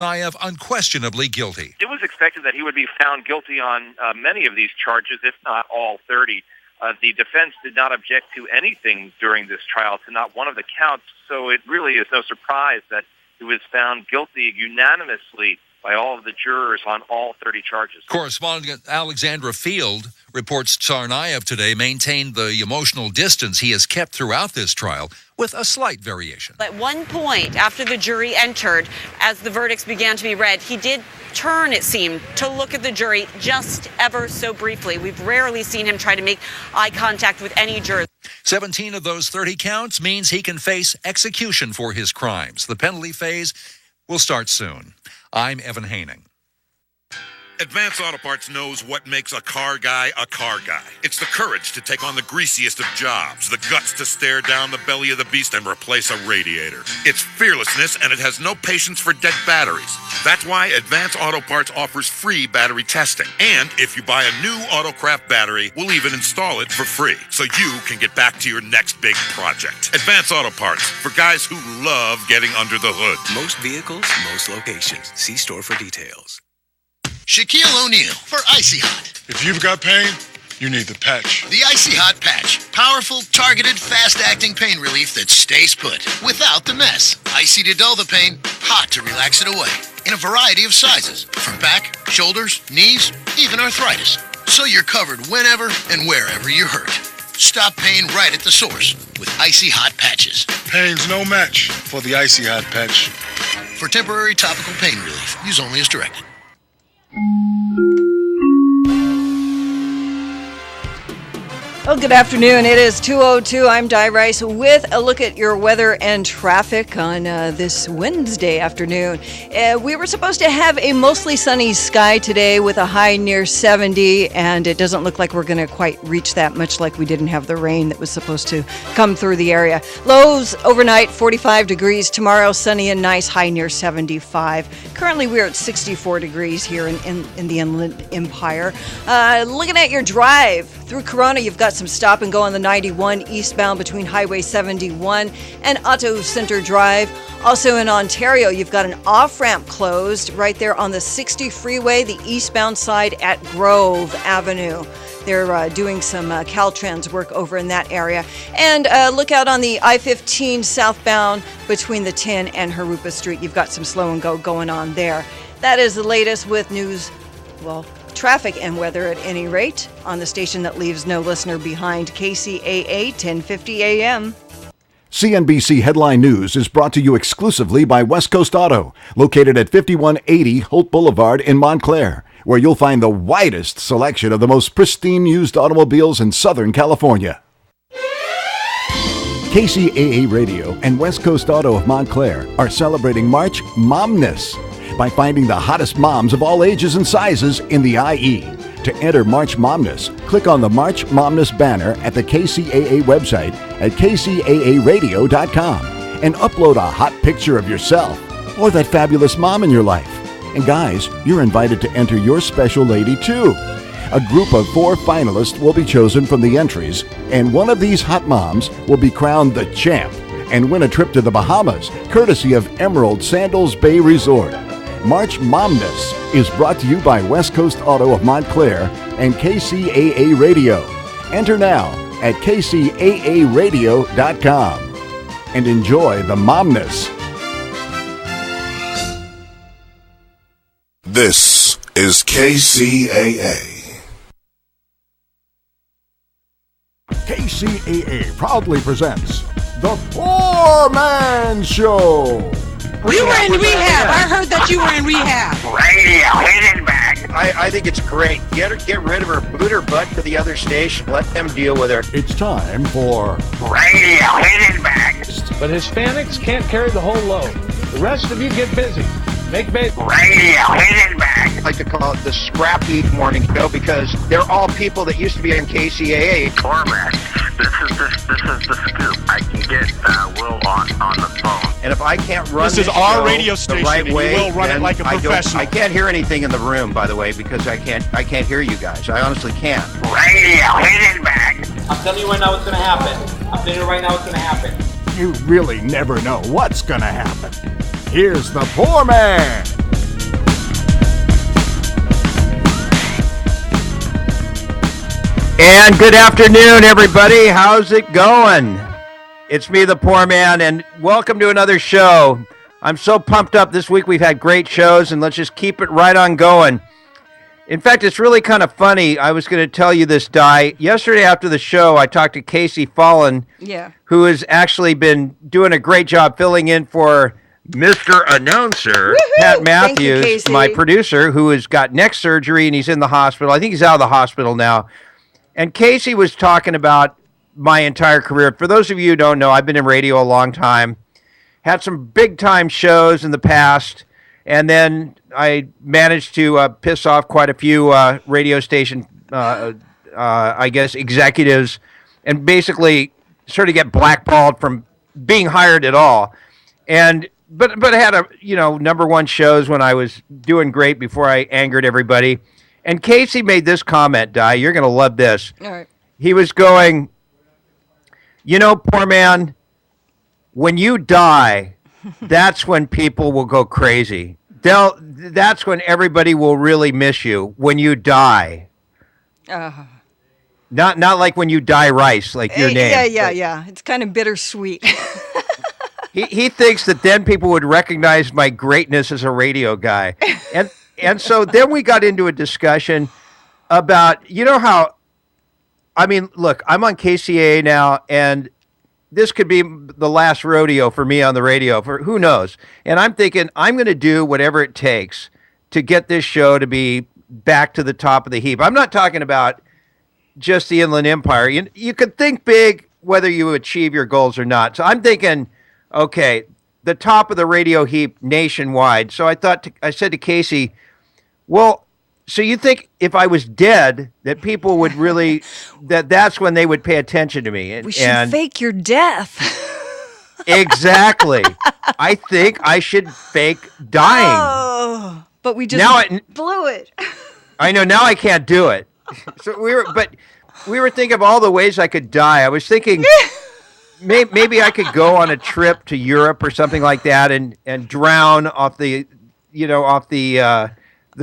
Tsarnaev unquestionably guilty. It was expected that he would be found guilty on many of these charges, if not all 30. The defense did not object to anything during this trial, to not one of the counts, so it really is no surprise that he was found guilty unanimously by all of the jurors on all 30 charges. Correspondent Alexandra Field reports Tsarnaev today maintained the emotional distance he has kept throughout this trial, with a slight variation. At one point, after the jury entered, as the verdicts began to be read, he did turn, it seemed, to look at the jury just ever so briefly. We've rarely seen him try to make eye contact with any juror. 17 of those 30 counts means he can face execution for his crimes. The penalty phase will start soon. I'm Evan Haining. Advance Auto Parts knows what makes a car guy a car guy. It's the courage to take on the greasiest of jobs, the guts to stare down the belly of the beast and replace a radiator. It's fearlessness, and it has no patience for dead batteries. That's why Advance Auto Parts offers free battery testing. And if you buy a new Autocraft battery, we'll even install it for free, so you can get back to your next big project. Advance Auto Parts, for guys who love getting under the hood. Most vehicles, most locations. See store for details. Shaquille O'Neal for Icy Hot. If you've got pain, you need the patch. The Icy Hot Patch. Powerful, targeted, fast-acting pain relief that stays put without the mess. Icy to dull the pain, hot to relax it away. In a variety of sizes, from back, shoulders, knees, even arthritis. So you're covered whenever and wherever you're hurt. Stop pain right at the source with Icy Hot Patches. Pain's no match for the Icy Hot Patch. For temporary topical pain relief, use only as directed. Well, good afternoon. It is 2:02. I'm Di Rice with a look at your weather and traffic on this Wednesday afternoon. We were supposed to have a mostly sunny sky today with a high near 70, and it doesn't look like we're going to quite reach that, much like we didn't have the rain that was supposed to come through the area. Lows overnight, 45 degrees. Tomorrow, sunny and nice, high near 75. Currently, we're at 64 degrees here in the Inland Empire. Looking at your drive through Corona, you've got some stop and go on the 91 eastbound between Highway 71 and Otto Center Drive. Also in Ontario, you've got an off-ramp closed right there on the 60 freeway, the eastbound side at Grove Avenue. They're doing some Caltrans work over in that area. And look out on the I-15 southbound between the 10 and Harupa Street. You've got some slow and go going on there. That is the latest with news, traffic and weather at any rate, on the station that leaves no listener behind, KCAA 1050 AM. CNBC Headline News is brought to you exclusively by West Coast Auto, located at 5180 Holt Boulevard in Montclair, where you'll find the widest selection of the most pristine used automobiles in Southern California. KCAA Radio and West Coast Auto of Montclair are celebrating March Momness by finding the hottest moms of all ages and sizes in the IE. To enter March Momness, click on the March Momness banner at the KCAA website at kcaaradio.com and upload a hot picture of yourself or that fabulous mom in your life. And guys, you're invited to enter your special lady too. A group of 4 finalists will be chosen from the entries, and one of these hot moms will be crowned the champ and win a trip to the Bahamas, courtesy of Emerald Sandals Bay Resort. March Momness is brought to you by West Coast Auto of Montclair and KCAA Radio. Enter now at kcaaradio.com and enjoy the Momness. This is KCAA. KCAA proudly presents The Poorman Show. You were in rehab. I heard that you were in rehab. Radio, hit it back. I think it's great. Get rid of her, boot her butt to the other station. Let them deal with her. It's time for Radio, hit it back. But Hispanics can't carry the whole load. The rest of you get busy. Make bait. Radio, hit it back. I like to call it the Scrappy Morning Show because they're all people that used to be in KCAA. Poorman, this is the scoop. I can get Will on the phone. And if I can't run this is our radio station, the right way, and you will run it like a professional. I can't hear anything in the room, by the way, because I can't hear you guys. I honestly can't. Radio, hit it back. I'm telling you right now what's going to happen. I'm telling you right now what's going to happen. You really never know what's going to happen. here's the Poorman. And good afternoon, everybody. How's it going? It's me, the Poorman, and welcome to another show. I'm so pumped up this week. We've had great shows, and let's just keep it right on going. In fact, it's really kind of funny. I was going to tell you this, Di. Yesterday after the show, I talked to Casey Fallon, who has actually been doing a great job filling in for Mr. Announcer, Pat Matthews, my producer, who has got neck surgery, and he's in the hospital. I think he's out of the hospital now. And Casey was talking about my entire career. For those of you who don't know, I've been in radio a long time, had some big-time shows in the past, and then I managed to piss off quite a few radio station, I guess, executives, and basically sort of get blackballed from being hired at all. And but I had number one shows when I was doing great before I angered everybody. And Casey made this comment, Di. You're going to love this. All right. He was going, poor man, when you die, that's when people will go crazy. That's when everybody will really miss you, when you die. Not like when you die Rice, like your name. Yeah. It's kind of bittersweet. He thinks that then people would recognize my greatness as a radio guy. And so then we got into a discussion about, look, I'm on KCAA now, and this could be the last rodeo for me on the radio, for who knows. And I'm thinking I'm going to do whatever it takes to get this show to be back to the top of the heap. I'm not talking about just the Inland Empire. You could think big whether you achieve your goals or not. So I'm thinking, okay, the top of the radio heap nationwide. So I said to Casey, well, so you think if I was dead that people would really, that's when they would pay attention to me? We should fake your death. Exactly. I think I should fake dying. Oh, but we just blew it. I know, now I can't do it. So we were thinking of all the ways I could die. I was thinking maybe I could go on a trip to Europe or something like that and drown off the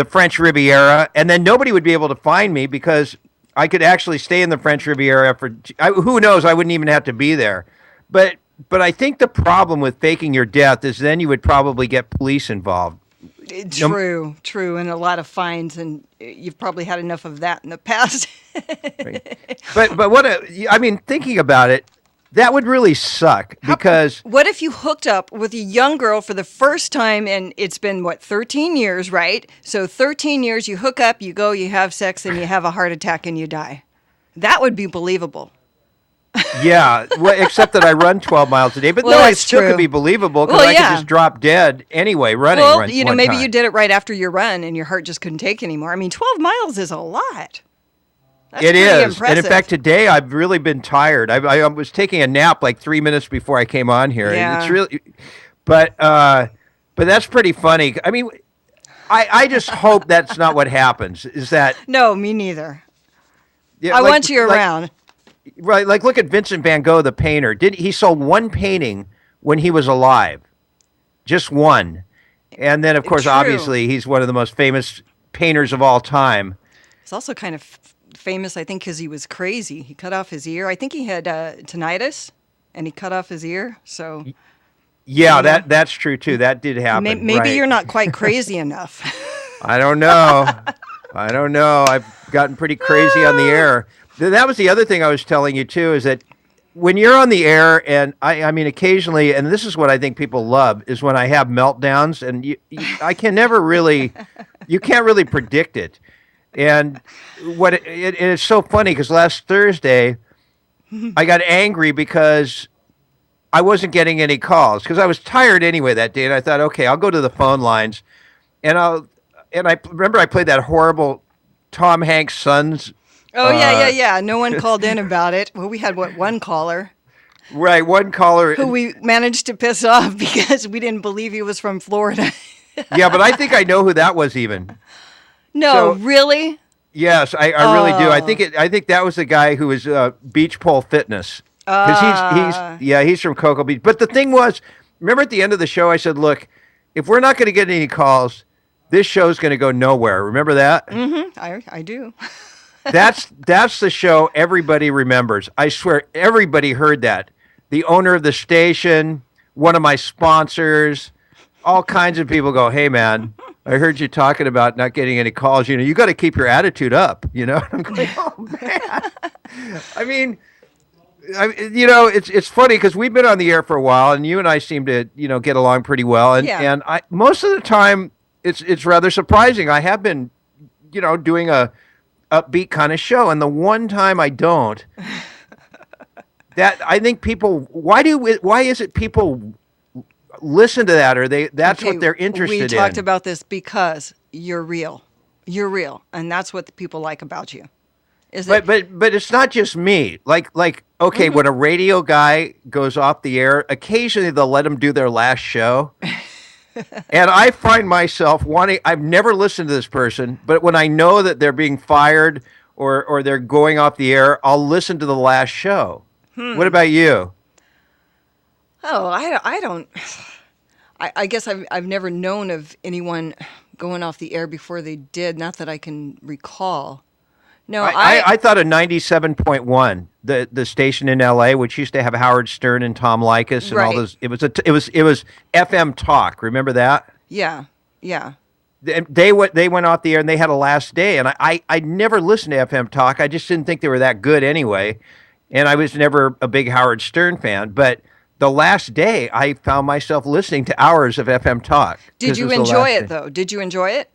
French Riviera, and then nobody would be able to find me because I could actually stay in the French Riviera who knows, I wouldn't even have to be there. But I think the problem with faking your death is then you would probably get police involved. True, and a lot of fines, and you've probably had enough of that in the past. Right. But thinking about it, that would really suck because... What if you hooked up with a young girl for the first time, and it's been, 13 years, right? So 13 years, you hook up, you go, you have sex, and you have a heart attack and you die. That would be believable. Yeah, except that I run 12 miles a day. But it still could be believable because I could just drop dead anyway running. Well, maybe you did it right after your run and your heart just couldn't take anymore. 12 miles is a lot. That's it is. Impressive. And in fact, today I've really been tired. I was taking a nap like 3 minutes before I came on here. Yeah. It's really, but that's pretty funny. I just hope that's not what happens. Is that? No, me neither. Yeah, I want you around. Right. Like, look at Vincent van Gogh, the painter. He sold one painting when he was alive. Just one. And then, of course, obviously, he's one of the most famous painters of all time. He's also kind of famous, I think, because he was crazy. He cut off his ear. I think he had tinnitus, and he cut off his ear. So, yeah, that's true too. That did happen. Maybe you're not quite crazy enough. I don't know. I've gotten pretty crazy on the air. That was the other thing I was telling you too, is that when you're on the air, and I mean, occasionally, and this is what I think people love, is when I have meltdowns, and I can never really, you can't really predict it. And it's so funny because last Thursday, I got angry because I wasn't getting any calls because I was tired anyway that day, and I thought, okay, I'll go to the phone lines, and I remember I played that horrible Tom Hanks' Sons. Oh yeah. No one called in about it. Well, we had one caller. Right, one caller who we managed to piss off because we didn't believe he was from Florida. Yeah, but I think I know who that was even. No, really? Yes, I really do. I think that was the guy who was Beach Pole Fitness. Because he's from Cocoa Beach. But the thing was, remember at the end of the show, I said, look, if we're not going to get any calls, this show's going to go nowhere. Remember that? Mm-hmm. I do. That's the show everybody remembers. I swear everybody heard that. The owner of the station, one of my sponsors, all kinds of people go, "Hey man, I heard you talking about not getting any calls. You got to keep your attitude up, I'm going, "Oh man." I mean, it's funny because we've been on the air for a while and you and I seem to, get along pretty well and I most of the time it's rather surprising. I have been, doing a upbeat kind of show, and the one time I don't, that I think people, why is it people listen to that, or that's what they're interested in? We talked about this because you're real, and that's what the people like about you. But it's not just me. Like okay, when a radio guy goes off the air, occasionally they'll let them do their last show. And I find myself wanting, I've never listened to this person, but when I know that they're being fired or they're going off the air, I'll listen to the last show. What about you? Oh, I don't. I guess I've never known of anyone going off the air before they did. Not that I can recall. No, I thought of 97.1, the station in L.A., which used to have Howard Stern and Tom Likas and all those. It was FM talk. Remember that? Yeah. They went off the air and they had a last day, and I never listened to FM talk. I just didn't think they were that good anyway, and I was never a big Howard Stern fan. But the last day, I found myself listening to hours of FM talk. Did you enjoy it though? Did you enjoy it?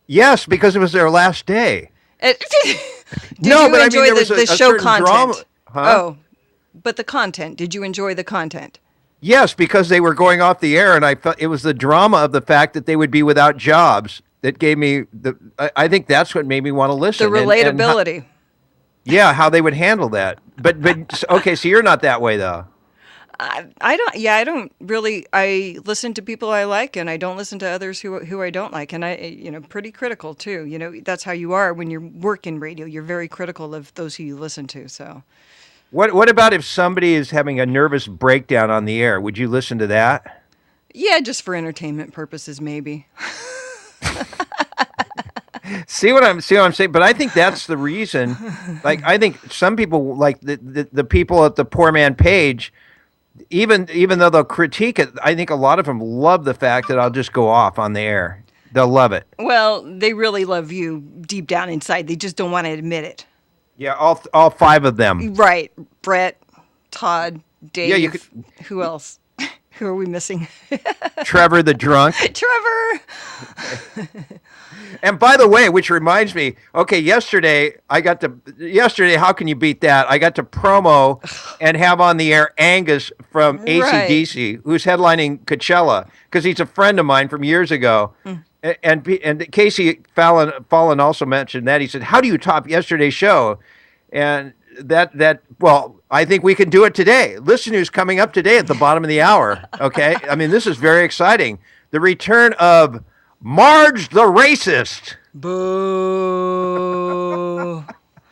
Yes, because it was their last day. Did you enjoy the show content? Drama. Huh? Oh, but the content. Did you enjoy the content? Yes, because they were going off the air, and I felt it was the drama of the fact that they would be without jobs that gave me I think that's what made me want to listen. The relatability. How they would handle that. But okay, so you're not that way though. I don't. Yeah, I don't really. I listen to people I like, and I don't listen to others who I don't like. And I, pretty critical too. That's how you are when you work in radio. You're very critical of those who you listen to. So, what about if somebody is having a nervous breakdown on the air? Would you listen to that? Yeah, just for entertainment purposes, maybe. See what I'm saying? But I think that's the reason. Like, I think some people, like the people at the Poorman page, even though they'll critique it, I think a lot of them love the fact that I'll just go off on the air. They'll love it. Well, they really love you deep down inside. They just don't want to admit it. Yeah, all five of them. Right. Brett, Todd, Dave. Yeah, you could. Who else? Who are we missing? Trevor the drunk. Trevor! And by the way, which reminds me, okay, yesterday, how can you beat that? I got to promo and have on the air Angus from AC/DC, who's headlining Coachella, because he's a friend of mine from years ago. And Casey Fallon also mentioned that. He said, how do you top yesterday's show? And well, I think we can do it today. Listen who's coming up today at the bottom of the hour, okay? I mean, this is very exciting. The return of Marge the Racist. Boo.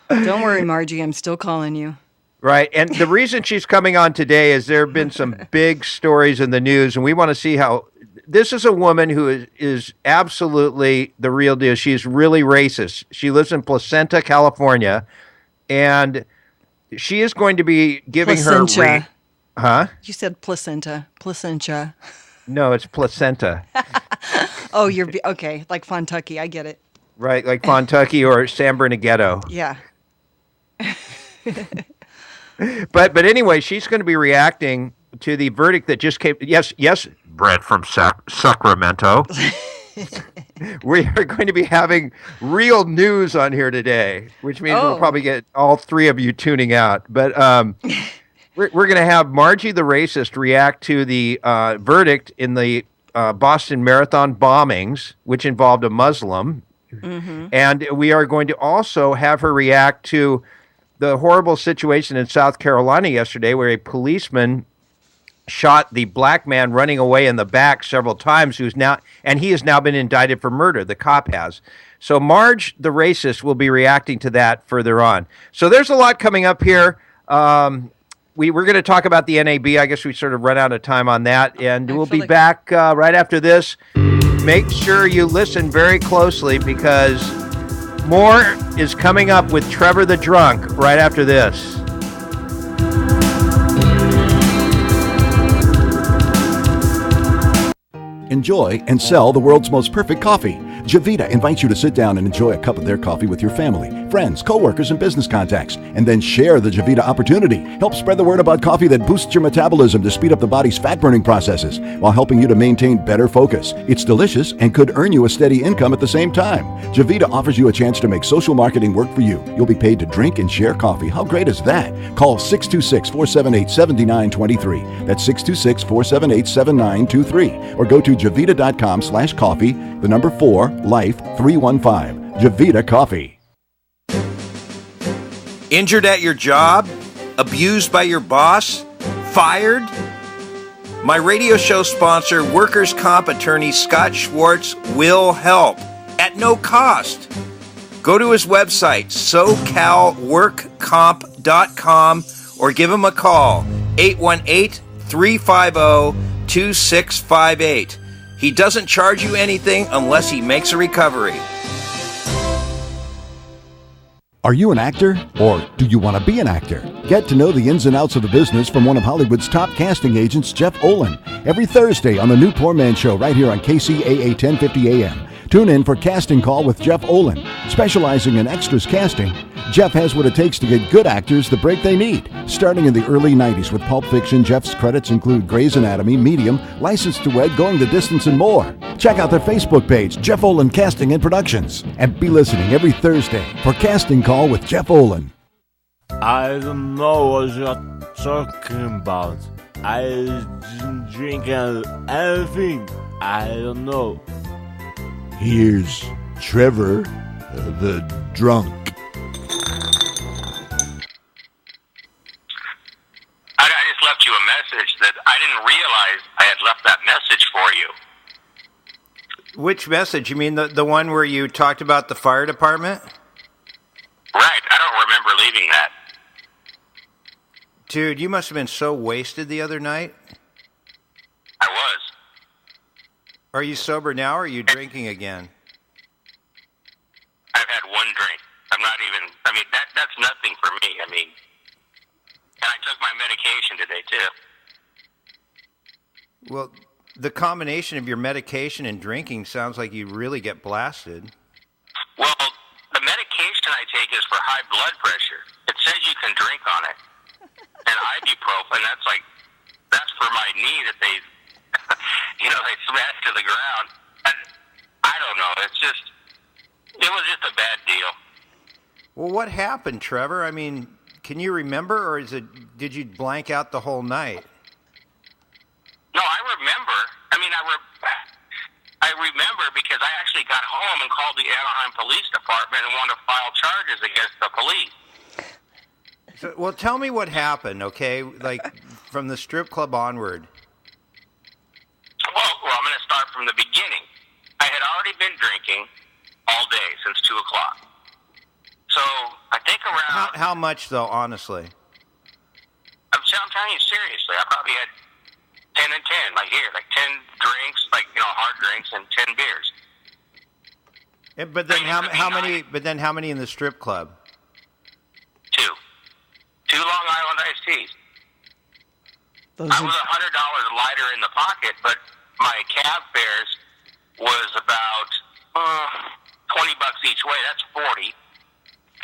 Don't worry, Margie, I'm still calling you. Right, and the reason she's coming on today is there have been some big stories in the news, and we want to see how... This is a woman who is absolutely the real deal. She's really racist. She lives in Placenta, California, and she is going to be giving Placenta. Huh? You said placenta. Placentia. No, it's placenta. Oh, you're okay. Like Fontucky, I get it. Right, like Fontucky or San Bernardino. Yeah. But anyway, she's going to be reacting to the verdict that just came. Yes, Brett from Sacramento. We are going to be having real news on here today, which means we'll probably get all three of you tuning out. But we're going to have Margie the Racist react to the verdict in the Boston Marathon bombings, which involved a Muslim. Mm-hmm. And we are going to also have her react to the horrible situation in South Carolina yesterday where a policeman shot the black man running away in the back several times, he has now been indicted for murder. The cop has. So Marge the Racist will be reacting to that further on. So there's a lot coming up here. we were going to talk about the NAB. I guess we sort of run out of time on that, and we'll be back right after this. Make sure you listen very closely because more is coming up with Trevor the Drunk right after this. Enjoy and sell the world's most perfect coffee. Javita invites you to sit down and enjoy a cup of their coffee with your family, friends, coworkers, and business contacts, and then share the Javita opportunity. Help spread the word about coffee that boosts your metabolism to speed up the body's fat-burning processes while helping you to maintain better focus. It's delicious and could earn you a steady income at the same time. Javita offers you a chance to make social marketing work for you. You'll be paid to drink and share coffee. How great is that? Call 626-478-7923. That's 626-478-7923. Or go to javita.com/coffee, the number 4, Life 315. Javita Coffee. Injured at your job? Abused by your boss? Fired? My radio show sponsor, workers' comp attorney Scott Schwartz, will help at no cost. Go to his website, socalworkcomp.com, or give him a call, 818-350-2658. He doesn't charge you anything unless he makes a recovery. Are you an actor, or do you want to be an actor? Get to know the ins and outs of the business from one of Hollywood's top casting agents, Jeff Olin, every Thursday on the new Poorman Show right here on KCAA 1050 AM. Tune in for Casting Call with Jeff Olin. Specializing in extras casting, Jeff has what it takes to get good actors the break they need. Starting in the early 90s with Pulp Fiction, Jeff's credits include Grey's Anatomy, Medium, License to Wed, Going the Distance, and more. Check out their Facebook page, Jeff Olin Casting and Productions. And be listening every Thursday for Casting Call with Jeff Olin. I don't know what you're talking about. I didn't drink anything. I don't know. Here's Trevor the Drunk. I just left you a message that I didn't realize I had left that message for you. Which message? You mean the one where you talked about the fire department? Right, I don't remember leaving that. Dude, you must have been so wasted the other night. I was. Are you sober now, or are you drinking again? I've had one drink. I'm not even, that's nothing for me. And I took my medication today, too. Well, the combination of your medication and drinking sounds like you really get blasted. Well, the medication I take is for high blood pressure. It says you can drink on it. And ibuprofen, that's for my knee that they smashed to the ground. And I don't know. It was just a bad deal. Well, what happened, Trevor? Can you remember, or did you blank out the whole night? No, I remember. I remember because I actually got home and called the Anaheim Police Department and wanted to file charges against the police. So, well, tell me what happened, okay? From the strip club onward. Well, I'm going to start from the beginning. I had already been drinking all day since 2 o'clock. So I think around... How much, though, honestly? I'm telling you seriously. I probably had 10 and 10, 10 drinks, hard drinks, and 10 beers. Yeah, but then how many in the strip club? 2 Long Island iced teas. I was $100 lighter in the pocket, but my cab fares was about $20 each way. That's $40.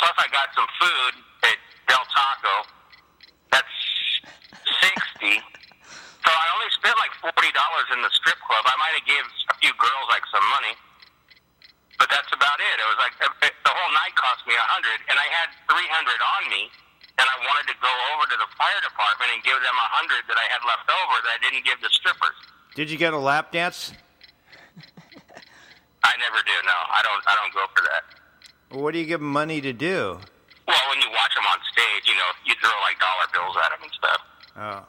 Plus, I got some food at Del Taco. That's $60. So I only spent $40 in the strip club. I might have gave a few girls some money, but that's about it. It was the whole night cost me $100, and I had $300 on me. And I wanted to go over to the fire department and give them $100 that I had left over that I didn't give the strippers. Did you get a lap dance? I never do. No, I don't go for that. Well, what do you give them money to do? Well, when you watch them on stage, you throw dollar bills at them and stuff. Oh.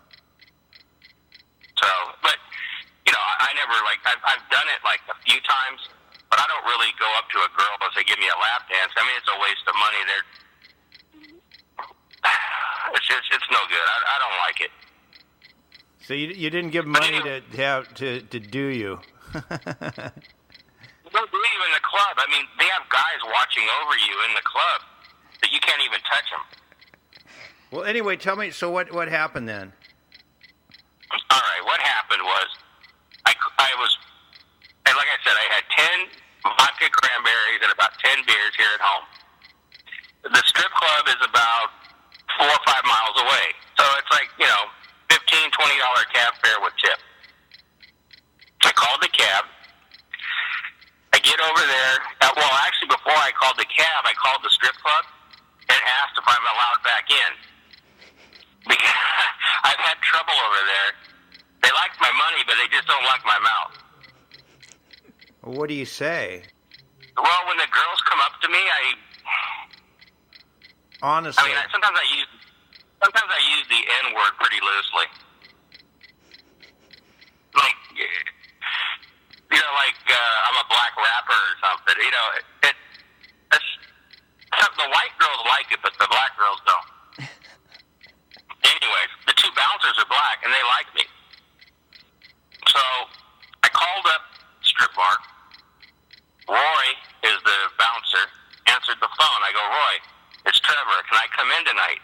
So, but I never I've done it a few times, but I don't really go up to a girl and say, "Give me a lap dance." It's a waste of money. It's no no good. I don't like it. So you didn't give money to do you? They'll do you in the club. I mean, they have guys watching over you in the club that you can't even touch them. Well, anyway, tell me. So what happened then? All right, what happened was I was, and like I said, I had 10 vodka cranberries and about 10 beers here at home. The strip club is about 4 or 5 miles away, so it's like, $15, $20 cab fare with tip. I called the cab. I get over there. Well, actually, before I called the cab, I called the strip club and asked if I'm allowed back in. Because I've had trouble over there. They like my money, but they just don't like my mouth. What do you say? Well, when the girls come up to me, honestly, I mean, sometimes I use the N word pretty loosely. Like, I'm a black rapper or something. The white girls like it, but the black girls don't. Anyways, the 2 bouncers are black, and they like me. So I called up strip bar. Roy is the bouncer. Answered the phone. I go, Roy, it's Trevor. Can I come in tonight?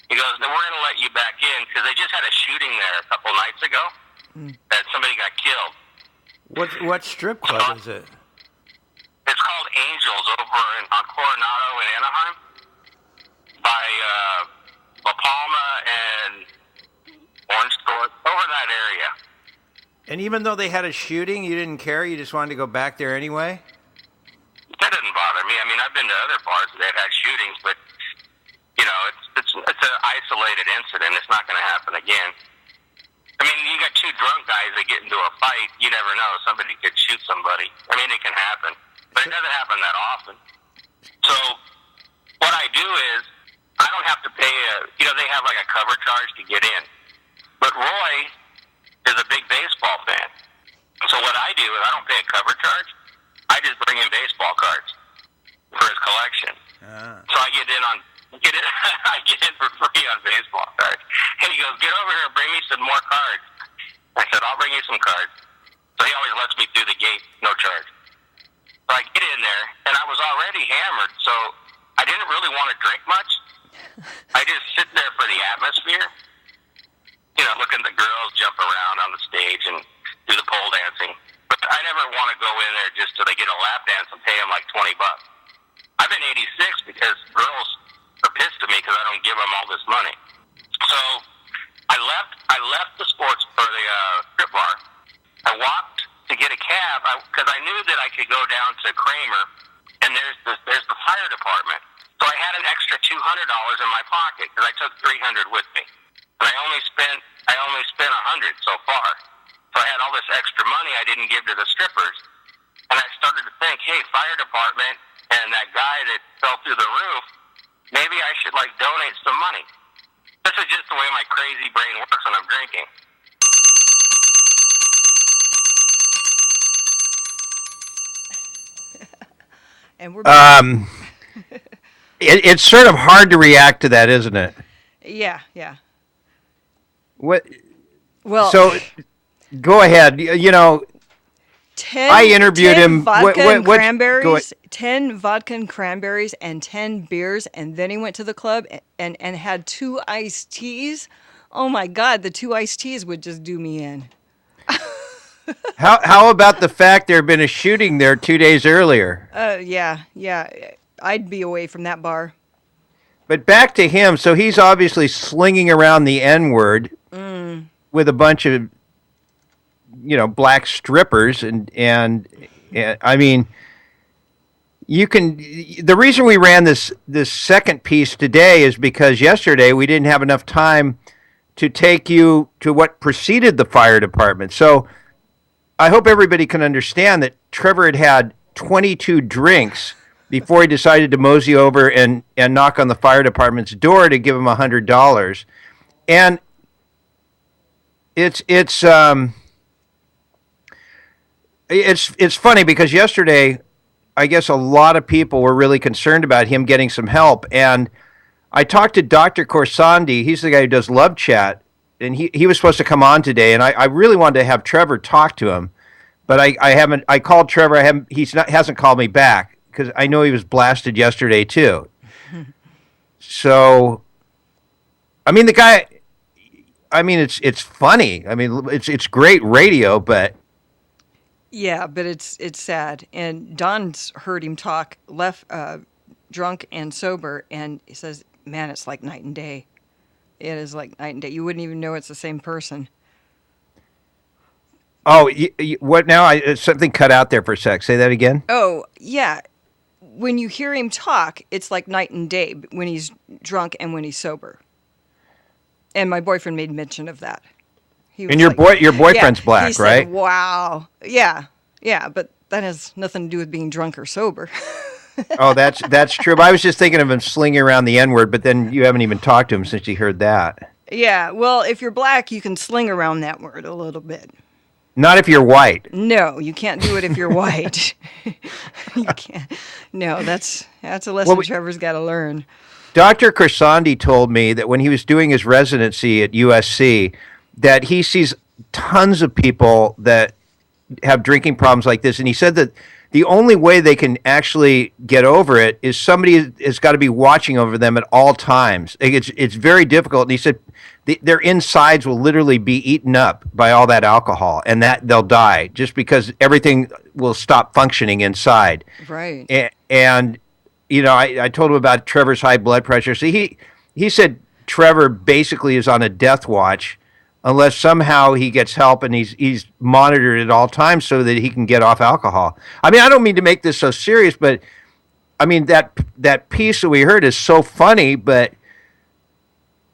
He goes, no, we're going to let you back in because they just had a shooting there a couple nights ago that somebody got killed. What strip club is it? It's called Angels over on Coronado in Anaheim by La Palma and Orange Court, over that area. And even though they had a shooting, you didn't care? You just wanted to go back there anyway? That didn't bother me. I mean, I've been to other bars that had shootings, but, it's an isolated incident. It's not going to happen again. I mean, you got 2 drunk guys that get into a fight. You never know. Somebody could shoot somebody. I mean, it can happen. But it doesn't happen that often. So what I do is I don't have to pay they have like a cover charge to get in. But Roy is a big baseball fan. So what I do is I don't pay a cover charge. I just bring in baseball cards for his collection. So I get in I get in for free on baseball cards. And he goes, get over here and bring me some more cards. I said, I'll bring you some cards. So he always lets me through the gate, no charge. So I get in there, and I was already hammered, so I didn't really want to drink much. I just sit there for the atmosphere, looking at the girls jump around on the stage and do the pole dancing. But I never want to go in there just so they get a lap dance and pay them like $20. I've been 86 because girls are pissed at me because I don't give them all this money. So I left the sports for the strip bar. I walked to get a cab because I knew that I could go down to Kramer, and there's the fire department. So I had an extra $200 in my pocket because I took $300 with me, and I only spent $100 so far. So I had all this extra money I didn't give to the strippers, and I started to think, hey, fire department and that guy that fell through the roof, maybe I should donate some money. This is just the way my crazy brain works when I'm drinking. And we're it's sort of hard to react to that, isn't it? Yeah. What? Well, so go ahead. 10, I interviewed 10 him. Vodka and cranberries, 10 vodka and cranberries, and 10 beers, and then he went to the club and had 2 iced teas. Oh my God, the 2 iced teas would just do me in. How about the fact there had been a shooting there 2 days earlier? Yeah. I'd be away from that bar. But back to him. So he's obviously slinging around the N-word with a bunch of, black strippers. And I mean, the reason we ran this second piece today is because yesterday we didn't have enough time to take you to what preceded the fire department. So I hope everybody can understand that Trevor had 22 drinks before he decided to mosey over and knock on the fire department's door to give him $100. And it's funny because yesterday, I guess a lot of people were really concerned about him getting some help. And I talked to Dr. Corsandi. He's the guy who does Love Chat, and he was supposed to come on today, and I really wanted to have Trevor talk to him, but I haven't. I called Trevor. Hasn't called me back because I know he was blasted yesterday too. So, I mean, the guy. I mean, it's funny. I mean, it's great radio, but. Yeah, but it's sad. And Don's heard him talk drunk and sober, and he says, man, it's like night and day. It is like night and day. You wouldn't even know it's the same person. Oh, what now? Something cut out there for a sec. Say that again. Oh, yeah. When you hear him talk, it's like night and day when he's drunk and when he's sober. And my boyfriend made mention of that. And your boyfriend's black, he said, right? Wow. Yeah, but that has nothing to do with being drunk or sober. Oh, that's true. But I was just thinking of him slinging around the N-word, but then you haven't even talked to him since you heard that. Yeah, well, if you're black, you can sling around that word a little bit. Not if you're white. No, you can't do it if you're white. You can't. No, that's a lesson Trevor's got to learn. Dr. Corsandi told me that when he was doing his residency at USC, that he sees tons of people that have drinking problems like this, and he said that the only way they can actually get over it is somebody has got to be watching over them at all times. It's very difficult. And he said their insides will literally be eaten up by all that alcohol, and that they'll die just because everything will stop functioning inside. Right. And you know, I told him about Trevor's high blood pressure. So he said Trevor basically is on a death watch unless somehow he gets help and he's monitored at all times so that he can get off alcohol. I mean, I don't mean to make this so serious, but I mean that piece that we heard is so funny, and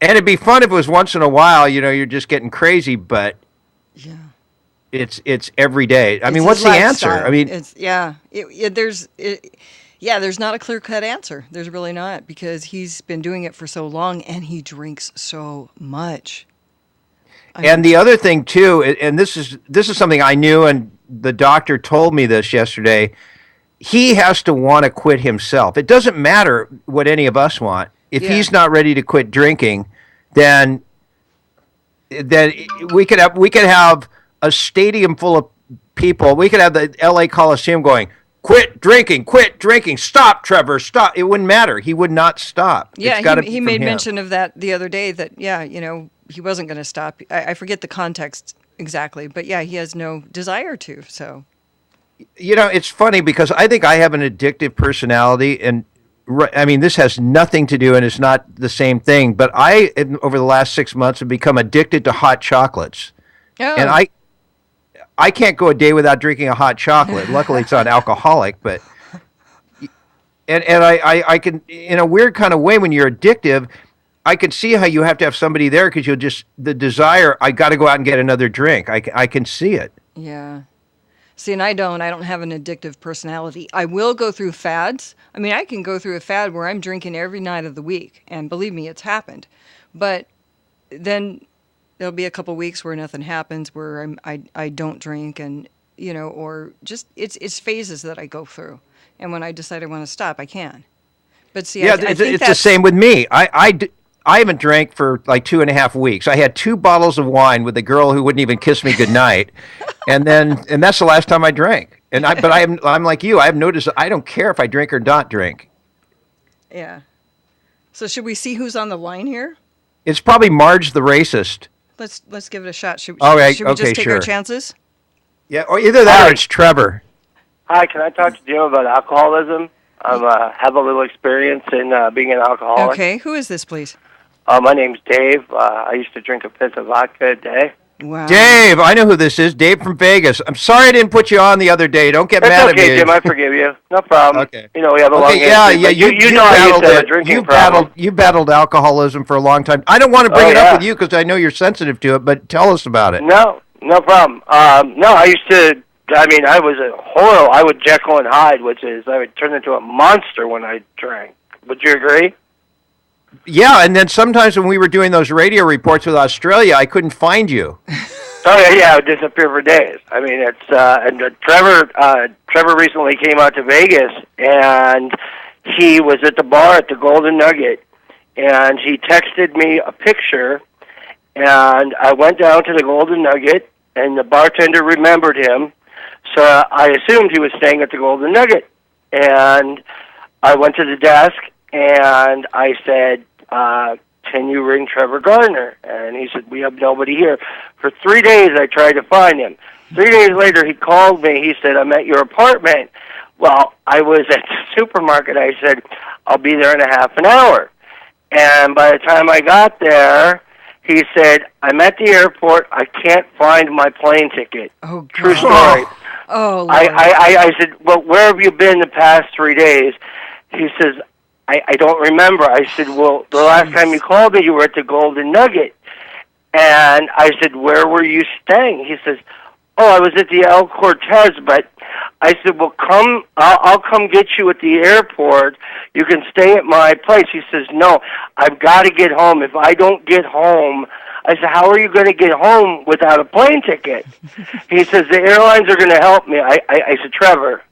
it'd be fun if it was once in a while, you know, you're just getting crazy, but yeah, it's every day. I mean, what's the answer? I mean, there's not a clear-cut answer. There's really not, because he's been doing it for so long and he drinks so much. And the other thing too, and this is something I knew, and the doctor told me this yesterday. He has to want to quit himself. It doesn't matter what any of us want. If he's not ready to quit drinking, then we could have a stadium full of people. We could have the LA Coliseum going, quit drinking, stop, Trevor, stop. It wouldn't matter. He would not stop. Yeah, he made mention of that the other day, that, he wasn't going to stop. I forget the context exactly, but yeah, he has no desire to, so. You know, it's funny because I think I have an addictive personality, and I mean, this has nothing to do, and it's not the same thing, but over the last 6 months, have become addicted to hot chocolates. Oh. And I can't go a day without drinking a hot chocolate. Luckily, it's not alcoholic, but and I can, in a weird kind of way, when you're addictive, I can see how you have to have somebody there because the desire, I got to go out and get another drink. I can see it. Yeah. See, and I don't have an addictive personality. I will go through fads. I mean, I can go through a fad where I'm drinking every night of the week, and believe me, it's happened. But then there'll be a couple weeks where nothing happens, where I don't drink, and or just it's phases that I go through, and when I decide I want to stop, I can. But see, yeah, I think it's the same with me. I haven't drank for like 2.5 weeks. I had 2 bottles of wine with a girl who wouldn't even kiss me goodnight, and that's the last time I drank. I'm like you. I have noticed I don't care if I drink or not drink. Yeah. So should we see who's on the line here? It's probably Marge the racist. Let's give it a shot. Should we just take our chances? Yeah, or either that or it's Trevor. Hi, can I talk to Jim about alcoholism? I have a little experience in being an alcoholic. Okay, who is this, please? My name's Dave. I used to drink a fifth of vodka a day. Wow. Dave, I know who this is. Dave from Vegas. I'm sorry I didn't put you on the other day. Don't get mad at me. It's okay, Jim. I forgive you. No problem. Okay. We have a long history. Yeah. You know I used to have a drinking problem. You battled alcoholism for a long time. I don't want to bring it up with you because I know you're sensitive to it, but tell us about it. No problem. I used to. I mean, I was a horrible. I would Jekyll and Hyde, which is I would turn into a monster when I drank. Would you agree? Yeah, and then sometimes when we were doing those radio reports with Australia, I couldn't find you. Oh yeah, I would disappear for days. I mean, it's and Trevor recently came out to Vegas, and he was at the bar at the Golden Nugget, and he texted me a picture, and I went down to the Golden Nugget, and the bartender remembered him, so I assumed he was staying at the Golden Nugget. And I went to the desk, and I said, can you ring Trevor Gardner? And he said, we have nobody here. For 3 days, I tried to find him. 3 days later, he called me. He said, I'm at your apartment. Well, I was at the supermarket. I said, I'll be there in a half an hour. And by the time I got there, he said, I'm at the airport. I can't find my plane ticket. Oh, God. True story. Oh, Lord. I said, well, where have you been the past 3 days? He says, I don't remember. I said, well, the last time you called me, you were at the Golden Nugget. And I said, where were you staying? He says, oh, I was at the El Cortez, but I said, well, I'll come get you at the airport. You can stay at my place. He says, no, I've got to get home. If I don't get home, I said, how are you going to get home without a plane ticket? He says, the airlines are going to help me. I said, Trevor,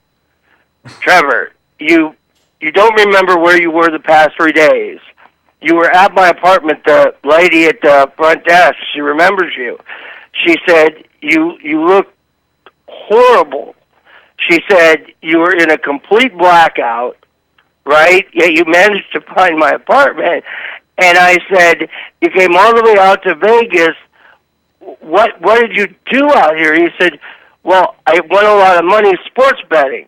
you don't remember where you were the past 3 days. You were at my apartment. The lady at the front desk, she remembers you. She said, you look horrible. She said, you were in a complete blackout, right? Yet you managed to find my apartment. And I said, you came all the way out to Vegas. What did you do out here? He said, well, I won a lot of money sports betting.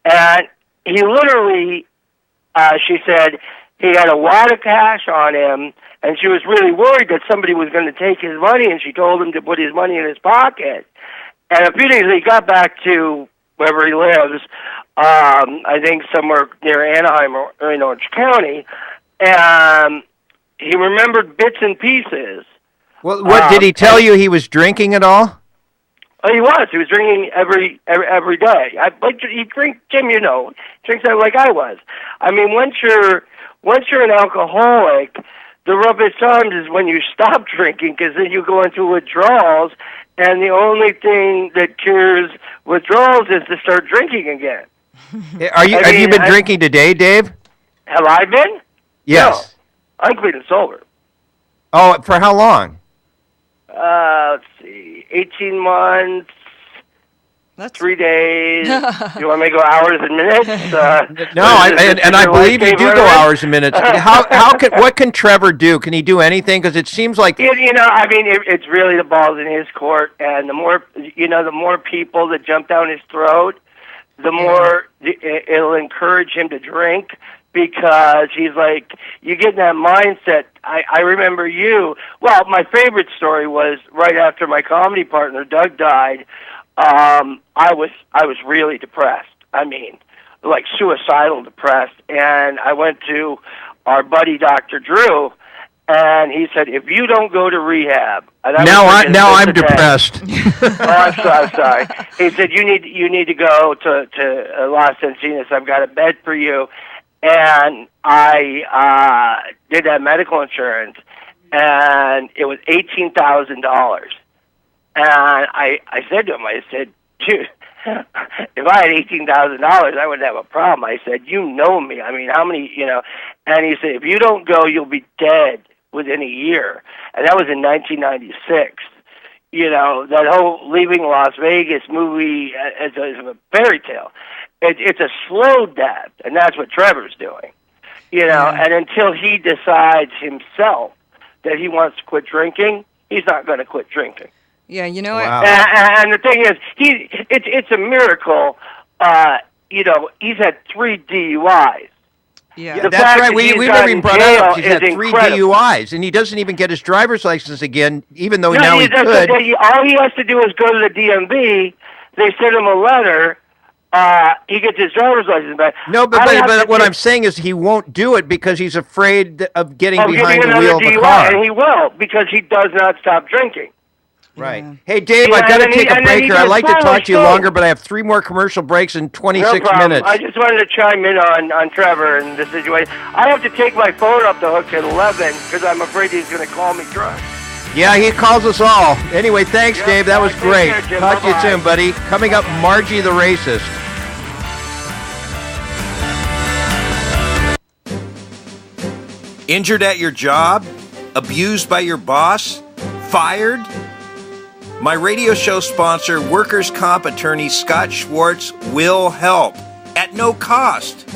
And he literally, she said, he had a lot of cash on him, and she was really worried that somebody was going to take his money, and she told him to put his money in his pocket. And a few days later, he got back to wherever he lives, I think somewhere near Anaheim or in Orange County, and he remembered bits and pieces. Well, what did he tell you? He was drinking at all? Oh, he was. He was drinking every day. He drinks, Jim. You know, drinks like I was. I mean, once you're an alcoholic, the roughest times is when you stop drinking, because then you go into withdrawals, and the only thing that cures withdrawals is to start drinking again. Have you been drinking today, Dave? Have I been? Yes. No, I'm clean and sober. Oh, for how long? Let's see, 18 months. That's 3 days. You want me to go hours and minutes? No, I believe you do go hours and minutes. What can Trevor do? Can he do anything? Because it seems like it's really the ball's in his court, and the more people that jump down his throat, the more it'll encourage him to drink. Because he's like, you get in that mindset. I remember you. Well, my favorite story was right after my comedy partner Doug died. I was really depressed. I mean, like suicidal depressed. And I went to our buddy Dr. Drew, and he said, if you don't go to rehab, now I'm depressed. I'm sorry. He said, you need to go to Los Encinas. I've got a bed for you. And I did that medical insurance, and it was $18,000. And I said to him, I said, dude, if I had $18,000, I wouldn't have a problem. I said, you know me. I mean, how many, And he said, if you don't go, you'll be dead within a year. And that was in 1996. That whole Leaving Las Vegas movie is a fairy tale. It's a slow death, and that's what Trevor's doing. And until he decides himself that he wants to quit drinking, he's not going to quit drinking. Yeah, wow. And the thing is, it's a miracle. He's had 3 DUIs. Yeah, that's right. We never even brought that up. He's had 3 DUIs, and he doesn't even get his driver's license again, even though now he could. All he has to do is go to the DMV. They send him a letter. He gets his driver's license back. No, but what I'm saying is he won't do it because he's afraid of getting behind the wheel of a car. And he will, because he does not stop drinking. Right. Hey, Dave, I've got to take a break here. I'd like to talk to you longer, but I have 3 more commercial breaks in 26 minutes. I just wanted to chime in on Trevor and the situation. I have to take my phone off the hook at 11 because I'm afraid he's going to call me drunk. Yeah, he calls us all. Anyway, thanks, Dave. That was great. Talk to you soon, buddy. Coming up, Margie the Racist. Injured at your job? Abused by your boss? Fired? My radio show sponsor, workers' comp attorney Scott Schwartz, will help at no cost.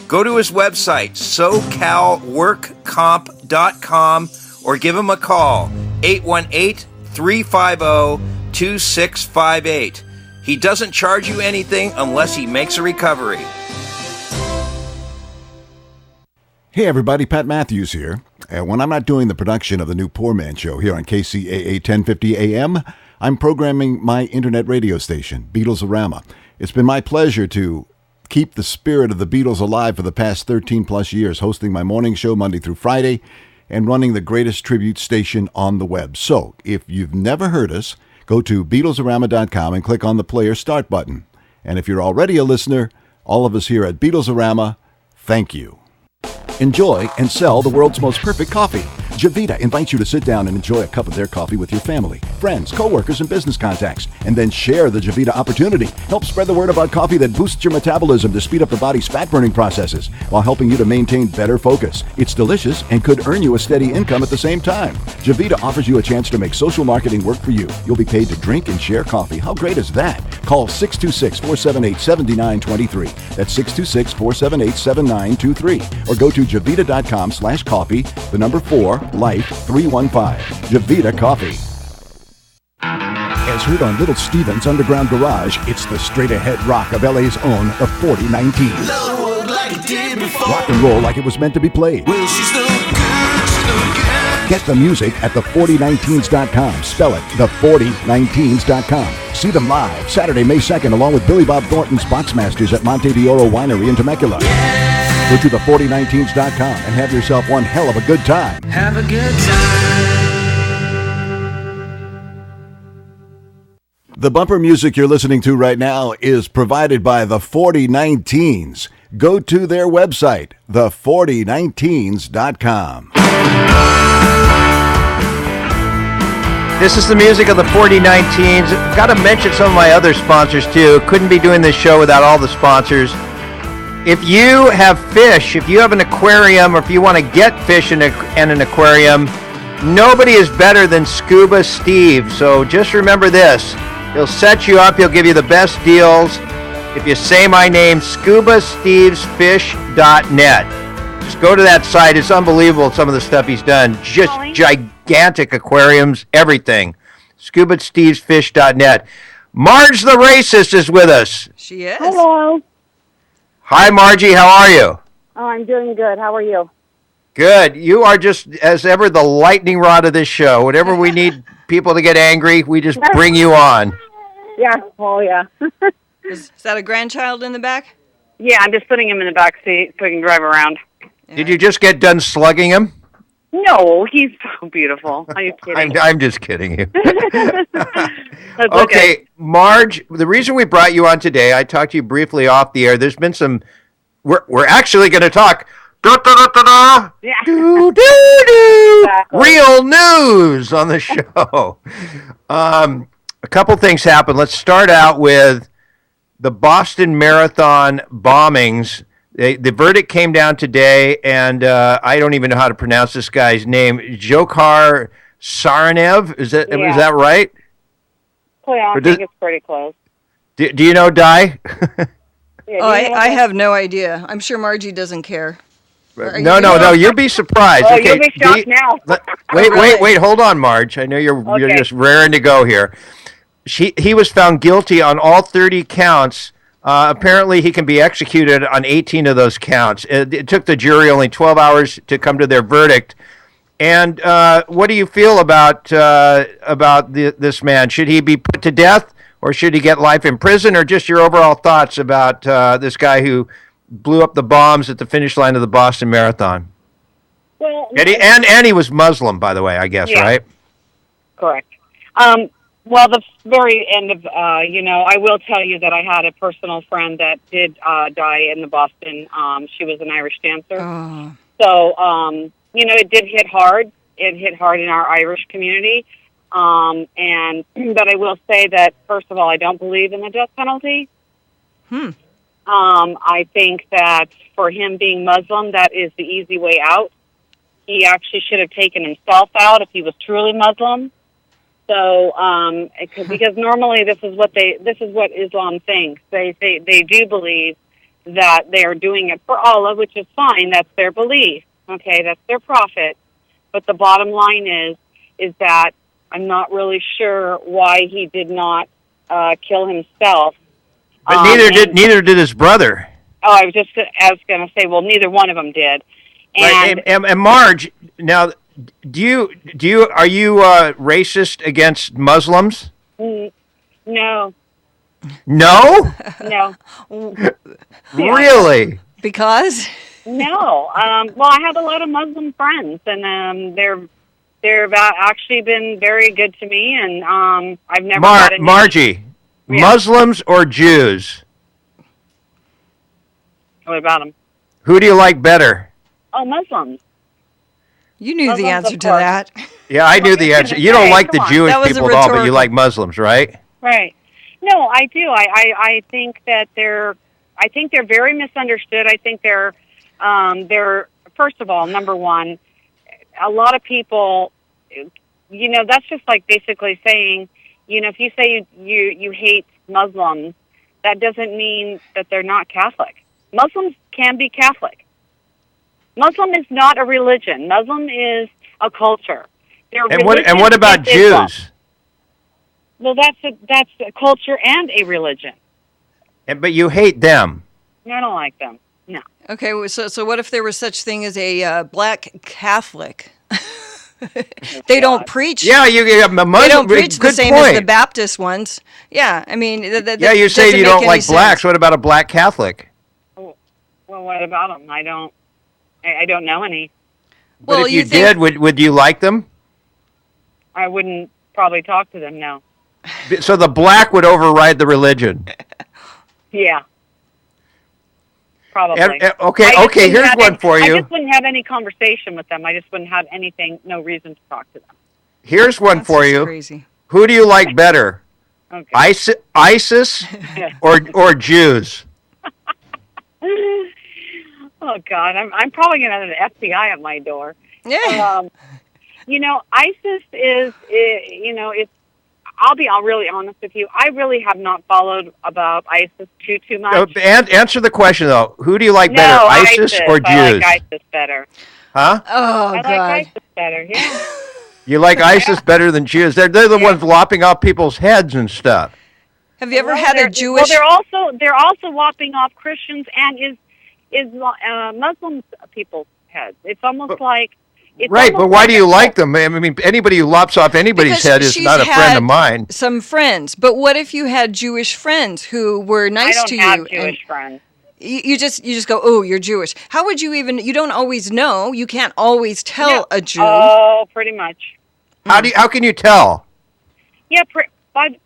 Go to his website, socalworkcomp.com, or give him a call, 818-350-2658. He doesn't charge you anything unless he makes a recovery. Hey everybody, Pat Matthews here. When I'm not doing the production of the new Poorman show here on KCAA 1050 AM, I'm programming my internet radio station, Beatles-orama. It's been my pleasure to keep the spirit of the Beatles alive for the past 13 plus years, hosting my morning show Monday through Friday and running the greatest tribute station on the web. So, if you've never heard us, go to Beatlesorama.com and click on the player start button. And if you're already a listener, all of us here at Beatlesorama, thank you. Enjoy and sell the world's most perfect coffee. Javita invites you to sit down and enjoy a cup of their coffee with your family, friends, coworkers, and business contacts, and then share the Javita opportunity. Help spread the word about coffee that boosts your metabolism to speed up the body's fat-burning processes while helping you to maintain better focus. It's delicious and could earn you a steady income at the same time. Javita offers you a chance to make social marketing work for you. You'll be paid to drink and share coffee. How great is that? Call 626-478-7923. That's 626-478-7923. Or go to javita.com/coffee, the number 4, Life 315. Javita Coffee. As heard on Little Steven's Underground Garage, it's the straight-ahead rock of LA's own, the 4019. Rock and roll like it was meant to be played. Get the music at the4019s.com. Spell it, the4019s.com. See them live Saturday, May 2nd, along with Billy Bob Thornton's Boxmasters at Monte d'Oro Winery in Temecula. Go to the4019s.com and have yourself one hell of a good time. Have a good time. The bumper music you're listening to right now is provided by the 4019s. Go to their website, the4019s.com. This is the music of the 4019s. Got to mention some of my other sponsors, too. Couldn't be doing this show without all the sponsors. If you have fish, if you have an aquarium, or if you want to get fish in an aquarium, nobody is better than Scuba Steve. So just remember this. He'll set you up. He'll give you the best deals. If you say my name, scubastevesfish.net. Just go to that site. It's unbelievable, some of the stuff he's done. Just gigantic aquariums, everything. scubastevesfish.net. Marge the Racist is with us. She is. Hello. Hi, Margie. How are you? Oh, I'm doing good. How are you? Good. You are just, as ever, the lightning rod of this show. Whenever we need people to get angry, we just bring you on. Yeah. Oh, yeah. Is that a grandchild in the back? Yeah, I'm just putting him in the back seat so he can drive around. Did you just get done slugging him? No, he's so beautiful. Are you kidding? I'm just kidding you. That's Okay, Marge, the reason we brought you on today, I talked to you briefly off the air. There's been some, we're actually going to talk Yeah. Exactly. Real news on the show. A couple things happened. Let's start out with the Boston Marathon bombings. The verdict came down today, and I don't even know how to pronounce this guy's name. Dzhokhar Tsarnaev, is that right? I think it's pretty close. Do you know, Di? I have no idea. I'm sure Margie doesn't care. No, you'll be surprised. Oh, okay, you'll be shocked now. Wait, hold on, Marge. I know you're just raring to go here. He was found guilty on all 30 counts. Apparently, he can be executed on 18 of those counts. It took the jury only 12 hours to come to their verdict. And what do you feel about this man? Should he be put to death, or should he get life in prison, or just your overall thoughts about this guy who blew up the bombs at the finish line of the Boston Marathon? Well, and he was Muslim, by the way, I guess, right? Correct. Well, the very end of, I will tell you that I had a personal friend that did die in the Boston. She was an Irish dancer. Oh. So, it did hit hard. It hit hard in our Irish community. But I will say that, first of all, I don't believe in the death penalty. I think that for him being Muslim, that is the easy way out. he actually should have taken himself out if he was truly Muslim. So, because normally this is what Islam thinks. They do believe that they are doing it for Allah, which is fine. That's their belief. Okay, that's their prophet. But the bottom line is that I'm not really sure why he did not kill himself. But neither did his brother. Oh, I was going to say, well, neither one of them did. And, right. And Marge, now, are you racist against Muslims? No. No? No. Really? Because? No. Well, I have a lot of Muslim friends, and they've actually been very good to me, and I've never gotten Margie, yeah. Muslims or Jews? What about them? Who do you like better? Oh, Muslims. You knew the answer to that. Yeah, I knew the answer. You don't like the Jewish people at all, but you like Muslims, right? Right. No, I do. I think that they're very misunderstood. I think they're first of all, number one, a lot of people, that's just like basically saying, if you say you hate Muslims, that doesn't mean that they're not Catholic. Muslims can be Catholic. Muslim is not a religion. Muslim is a culture. And what about Jews? Well, that's a culture and a religion. But you hate them. I don't like them. No. Okay, so what if there was such thing as a black Catholic? They don't preach. Yeah, they don't preach the same as the Baptist ones. Yeah, I mean, you say you don't like blacks. What about a black Catholic? Well, what about them? I don't know any. But if you did, would you like them? I wouldn't probably talk to them, no. So the black would override the religion? Yeah. Probably. Okay, here's one for you. I just wouldn't have any conversation with them. I just wouldn't have no reason to talk to them. Here's one for you. Crazy. Who do you like better? Okay. ISIS or Jews? Oh God, I'm probably gonna have an FBI at my door. Yeah. ISIS is, it's. I'll really honest with you. I really have not followed about ISIS too much. And answer the question though. Who do you like better, ISIS or Jews? I like ISIS better. Huh? Oh God. I like ISIS better. Yeah. You like ISIS better than Jews? They're the ones lopping off people's heads and stuff. Have you ever had a Jewish? Well, they're also lopping off Christians and Muslim people's heads. It's almost like. Right, but why do you like them? I mean, anybody who lops off anybody's head is not a friend of mine. Some friends, but what if you had Jewish friends who were nice to you? I don't have Jewish friends. You just go, oh, you're Jewish. How would you even? You don't always know. You can't always tell a Jew. Oh, pretty much. How can you tell? Yeah,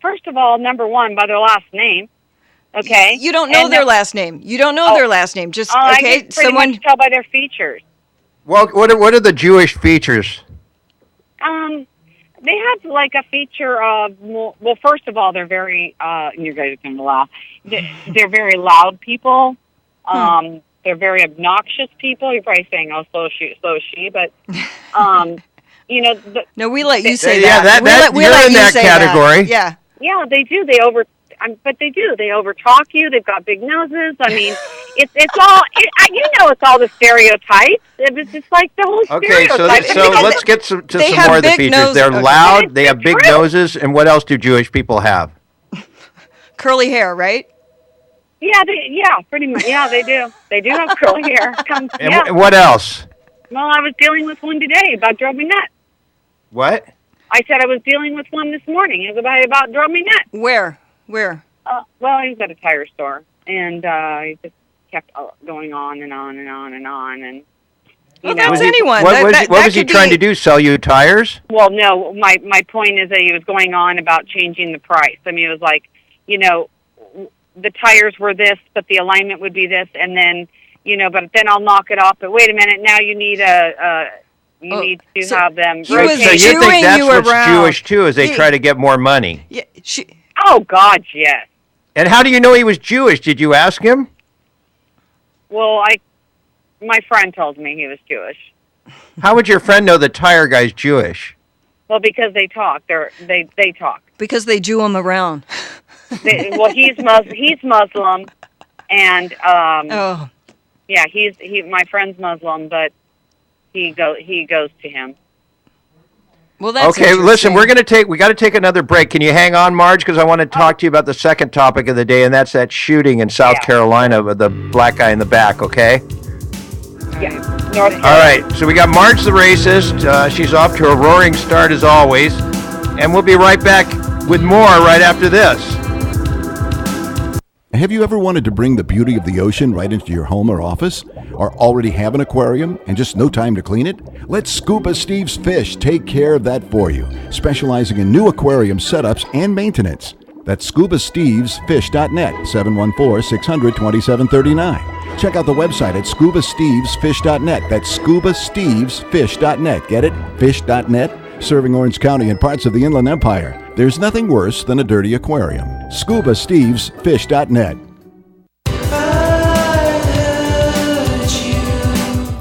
first of all, number one, by their last name. Okay. You don't know their last name. You don't know their last name. Just okay. I can pretty much tell by their features. Well, what are the Jewish features? They have like a feature of, well, first of all, they're very, you guys are going to laugh, they're very loud people. They're very obnoxious people. You're probably saying, oh, so is she, but, no, we let you say that. Yeah, you're in that category. Yeah. Yeah, they do. But they do. They overtalk you. They've got big noses. I mean, it's all. It's all the stereotypes. It's just like the whole stereotype. So let's get to some more of the features. They're loud. They have big noses. And what else do Jewish people have? Curly hair, right? Yeah, pretty much. Yeah, they do. They do have curly hair. And what else? Well, I was dealing with one today about drove me nuts. What? I said I was dealing with one this morning. It was about drove me nuts. Where? Well, he was at a tire store, and he just kept going on and on and on and on. And that's anyone. What was he trying to do? Sell you tires? Well, no. My point is that he was going on about changing the price. I mean, it was like, the tires were this, but the alignment would be this, and then, but then I'll knock it off. But wait a minute, now you need need to have them. So you think that's what's Jewish too? Is they try to get more money? Yeah. Oh God, yes. And how do you know he was Jewish? Did you ask him? Well, my friend told me he was Jewish. How would your friend know the tire guy's Jewish? Well, because they talk. They talk. Because they Jew him around. He's Muslim, and yeah, my friend's Muslim, but he goes to him. Well, that's okay. Listen, we got to take another break. Can you hang on, Marge? Because I want to talk to you about the second topic of the day, and that's that shooting in South Carolina with the black guy in the back. Okay. Yeah. North Carolina. All right. So we got Marge the racist. She's off to a roaring start as always, and we'll be right back with more right after this. Have you ever wanted to bring the beauty of the ocean right into your home or office? Or already have an aquarium and just no time to clean it? Let Scuba Steve's Fish take care of that for you, specializing in new aquarium setups and maintenance. That's ScubaStevesFish.net, 714-600-2739. Check out the website at ScubaStevesFish.net. That's ScubaStevesFish.net. Get it? Fish.net? Serving Orange County and parts of the Inland Empire. There's nothing worse than a dirty aquarium. ScubaStevesFish.net.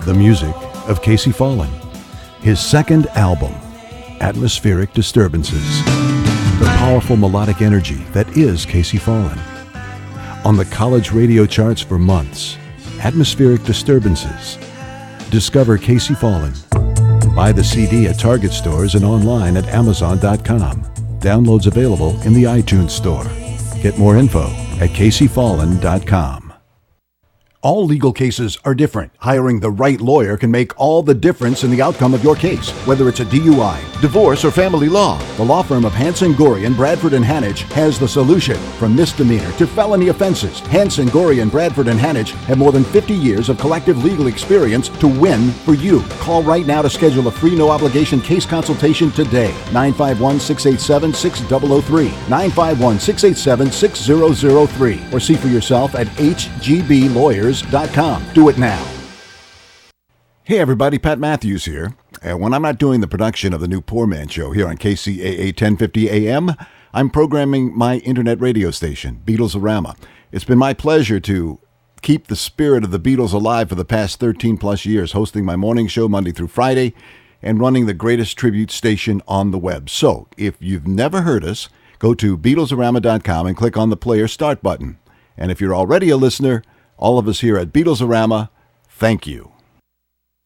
The music of Casey Fallon. His second album, Atmospheric Disturbances. The powerful melodic energy that is Casey Fallon. On the college radio charts for months, Atmospheric Disturbances. Discover Casey Fallon. Buy the CD at Target stores and online at Amazon.com. Downloads available in the iTunes Store. Get more info at CaseyFallon.com. All legal cases are different. Hiring the right lawyer can make all the difference in the outcome of your case. Whether it's a DUI, divorce, or family law, the law firm of Hanson, Gorey & Bradford & Hanich has the solution. From misdemeanor to felony offenses, Hanson, Gorey & Bradford & Hanich have more than 50 years of collective legal experience to win for you. Call right now to schedule a free no-obligation case consultation today. 951-687-6003, 951-687-6003, or see for yourself at hgblawyers.com. Do it now. Hey everybody, Pat Matthews here. When I'm not doing the production of the new Poorman show here on KCAA 1050 AM, I'm programming my internet radio station, Beatles-orama. It's been my pleasure to keep the spirit of the Beatles alive for the past 13 plus years, hosting my morning show Monday through Friday and running the greatest tribute station on the web. So, if you've never heard us, go to Beatlesorama.com and click on the player start button. And if you're already a listener, all of us here at Beatlesorama, thank you.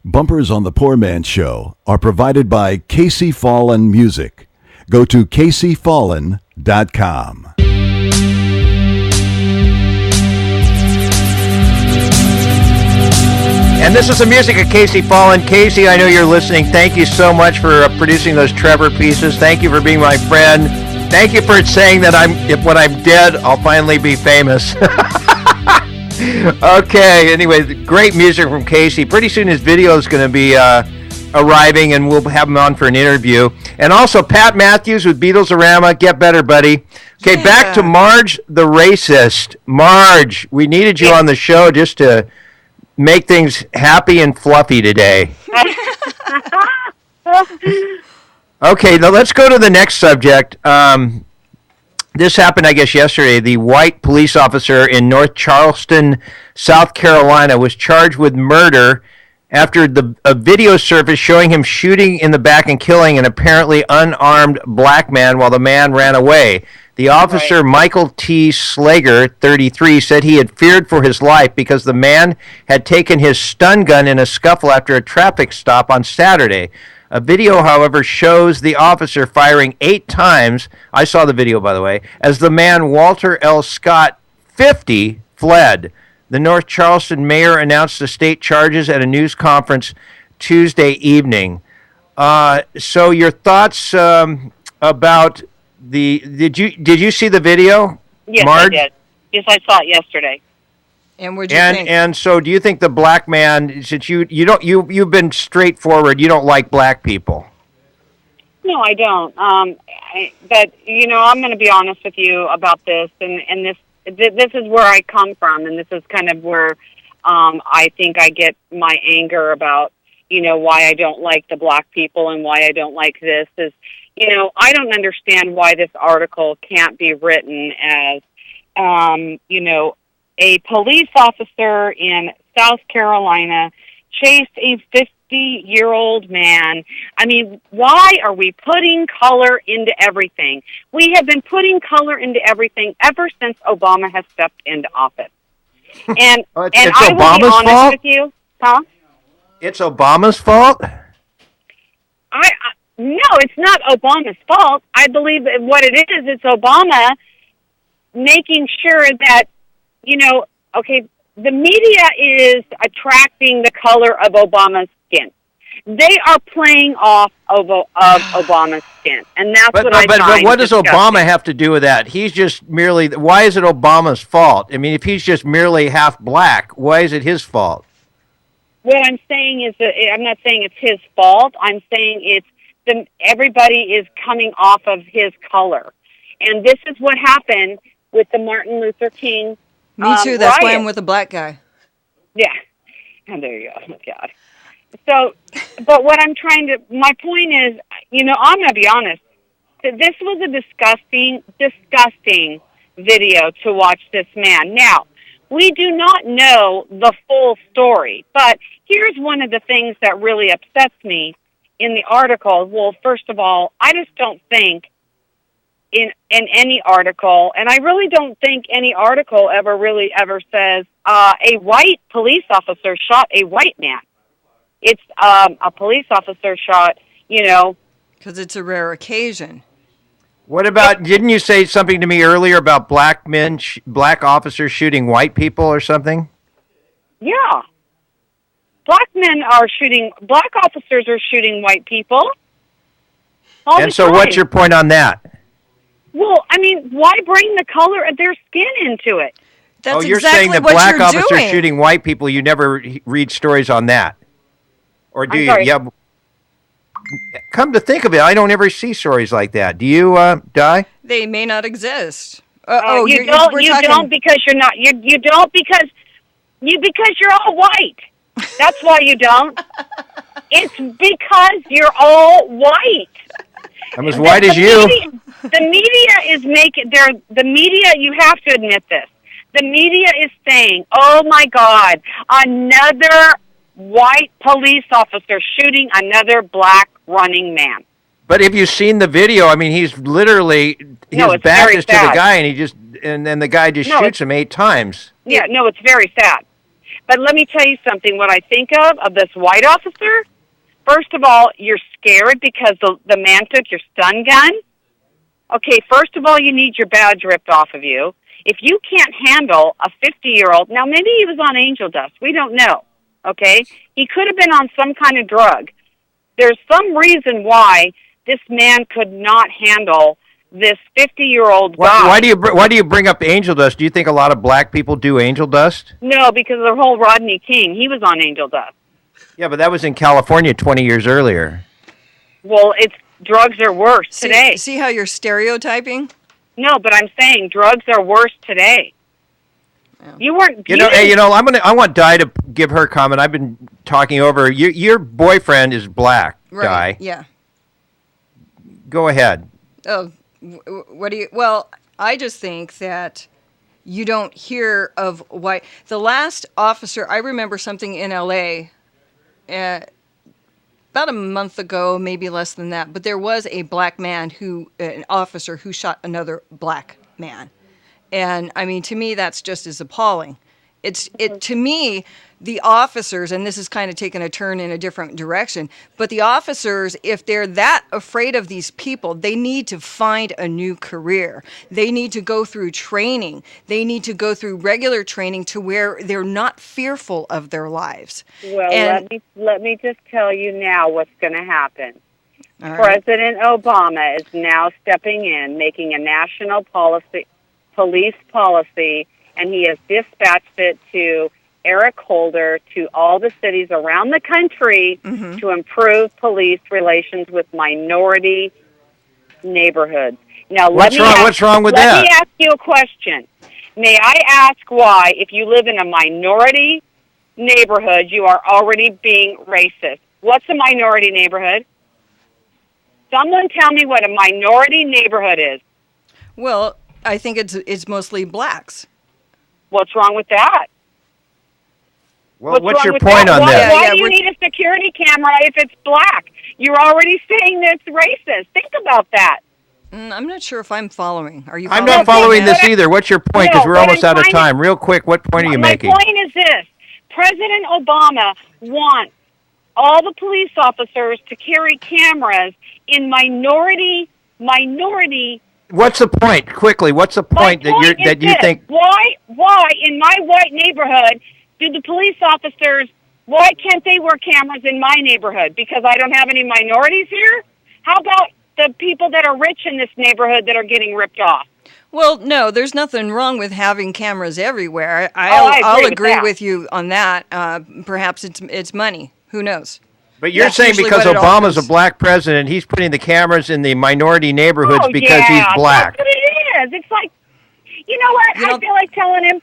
Bumpers on the Poor Man Show are provided by Casey Fallon Music. Go to CaseyFallon.com. And this is the music of Casey Fallon. Casey, I know you're listening. Thank you so much for producing those Trevor pieces. Thank you for being my friend. Thank you for saying that when I'm dead, I'll finally be famous. Okay, anyway, great music from Casey. Pretty soon his video is going to be arriving, and we'll have him on for an interview. And also Pat Matthews with Beatles-orama. Get better, buddy. Okay, yeah. Back to Marge the racist. Marge, we needed you on the show just to make things happy and fluffy today. Okay, now let's go to the next subject. This happened, I guess, yesterday. The white police officer in North Charleston, South Carolina, was charged with murder after a video surfaced showing him shooting in the back and killing an apparently unarmed black man while the man ran away. The officer, Michael T. Slager, 33, said he had feared for his life because the man had taken his stun gun in a scuffle after a traffic stop on Saturday. A video, however, shows the officer firing 8 times, I saw the video, by the way, as the man Walter L. Scott, 50, fled. The North Charleston mayor announced the state charges at a news conference Tuesday evening. So your thoughts about the... Did you see the video, Yes, Marge? I did. Yes, I saw it yesterday. And what'd you think? And so, do you think the black man, since you've been straightforward, you don't like black people? No, I don't. But I'm going to be honest with you about this, and this is where I come from, and this is kind of where I think I get my anger about why I don't like the black people and why I don't like this is I don't understand why this article can't be written as a police officer in South Carolina chased a 50-year-old man. I mean, why are we putting color into everything? We have been putting color into everything ever since Obama has stepped into office. And it's I will be Obama's honest fault? with you, huh? It's Obama's fault? No, it's not Obama's fault. I believe that what it is, it's Obama making sure that, okay, the media is attracting the color of Obama's skin. They are playing off of Obama's skin, and that's what I find But what does disgusting. Obama have to do with that? He's just merely. Why is it Obama's fault? I mean, if he's just merely half black, why is it his fault? What I'm saying is that I'm not saying it's his fault. I'm saying everybody is coming off of his color, and this is what happened with the Martin Luther King. Me too. That's why riot. I'm with a black guy. Yeah, and there you go. Oh, God. So, but what I'm my point is, I'm going to be honest. This was a disgusting video to watch this man. Now, we do not know the full story, but here's one of the things that really upsets me in the article. Well, first of all, I just don't think in any article, and I really don't think any article ever says a white police officer shot a white man. It's a police officer shot, because it's a rare occasion. What about, didn't you say something to me earlier about black officers shooting white people or something? Yeah. Black officers are shooting white people. And so what's your point on that? Well, I mean, why bring the color of their skin into it? That's you're exactly saying that what black you're officers doing. shooting white people, you never read stories on that? Or do I'm you? sorry. Yeah. Come to think of it, I don't ever see stories like that. Do you, Di? They may not exist. You don't because you're not. You don't because you're all white. That's why you don't. It's because you're all white. I'm as white as you. The media is making the media. You have to admit this. The media is saying, "Oh my God, another white police officer shooting another black running man." But have you seen the video? I mean, he's literally his back is to the guy, and then the guy just shoots him 8 times. Yeah, no, it's very sad. But let me tell you something. What I think of this white officer. First of all, you're scared because the man took your stun gun. Okay, first of all, you need your badge ripped off of you. If you can't handle a 50-year-old, now maybe he was on angel dust. We don't know. Okay? He could have been on some kind of drug. There's some reason why this man could not handle this 50-year-old guy. Why do you bring up angel dust? Do you think a lot of black people do angel dust? No, because of the whole Rodney King. He was on angel dust. Yeah, but that was in California 20 years earlier. Well, drugs are worse today. See how you're stereotyping? No, but I'm saying drugs are worse today. Yeah. You weren't. I want Di to give her comment. I've been talking over. Your boyfriend is black, right. Di. Yeah. Go ahead. Oh, what do you? Well, I just think that you don't hear of white. The last officer, I remember something in L.A. About a month ago, maybe less than that, but there was a black man an officer who shot another black man. And I mean, to me, that's just as appalling. To me, the officers, and this is kind of taking a turn in a different direction, but the officers, if they're that afraid of these people, they need to find a new career. They need to go through training. They need to go through regular training to where they're not fearful of their lives. Well, let me just tell you now what's going to happen. All right. President Obama is now stepping in, making a national police policy, and he has dispatched it to Eric Holder, to all the cities around the country to improve police relations with minority neighborhoods. Now, what's wrong with that? Let me ask you a question. May I ask why, if you live in a minority neighborhood, you are already being racist? What's a minority neighborhood? Someone tell me what a minority neighborhood is. Well, I think it's mostly blacks. What's wrong with that? Well, what's your with point that? on that? Why do you need a security camera if it's black? You're already saying that it's racist. Think about that. I'm not sure if I'm following. Are you? I'm not following this either. What's your point? Because we're almost out of time. Real quick, what point are you making? My point is this. President Obama wants all the police officers to carry cameras in minority. What's the point? Quickly, what's the point that you think? Why in my white neighborhood do the police officers? Why can't they wear cameras in my neighborhood? Because I don't have any minorities here? How about the people that are rich in this neighborhood that are getting ripped off? Well, no, there's nothing wrong with having cameras everywhere. I'll agree with you on that. Perhaps it's money. Who knows? But you're saying because Obama's a black president, he's putting the cameras in the minority neighborhoods because he's black. That's what it is. It's like, you know what? I feel like telling him,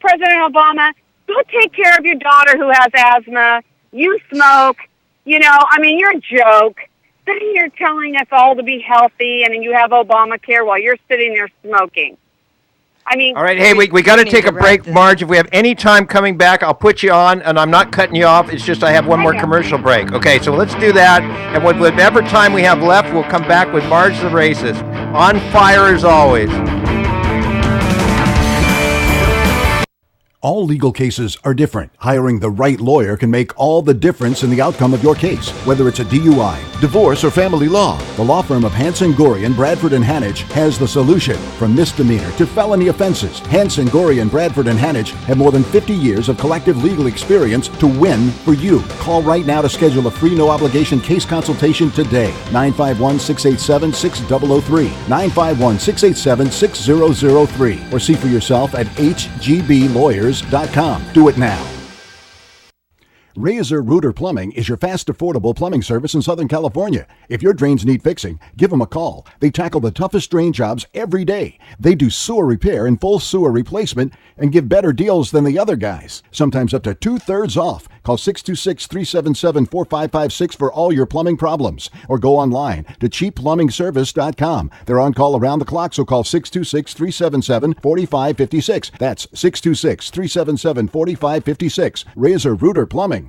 President Obama, go take care of your daughter who has asthma. You smoke. You're a joke. Sitting here telling us all to be healthy and you have Obamacare while you're sitting there smoking. All right, hey, we got to take a break, Marge. If we have any time coming back, I'll put you on, and I'm not cutting you off. It's just I have one more commercial break. Okay, so let's do that, and whatever time we have left, we'll come back with Marge the Racist. On fire as always. All legal cases are different. Hiring the right lawyer can make all the difference in the outcome of your case, whether it's a DUI, divorce, or family law. The law firm of Hanson, Gorey & Bradford & Hanich has the solution. From misdemeanor to felony offenses, Hanson, Gorey & Bradford & Hanich have more than 50 years of collective legal experience to win for you. Call right now to schedule a free no-obligation case consultation today. 951-687-6003, 951-687-6003, or see for yourself at hgblawyers.com. Do it now. Razor Rooter Plumbing is your fast, affordable plumbing service in Southern California. If your drains need fixing, give them a call. They tackle the toughest drain jobs every day. They do sewer repair and full sewer replacement and give better deals than the other guys, sometimes up to 2/3 off. Call 626-377-4556 for all your plumbing problems, or go online to cheaplumbingservice.com. They're on call around the clock, so call 626-377-4556. That's 626-377-4556. Razor Rooter Plumbing.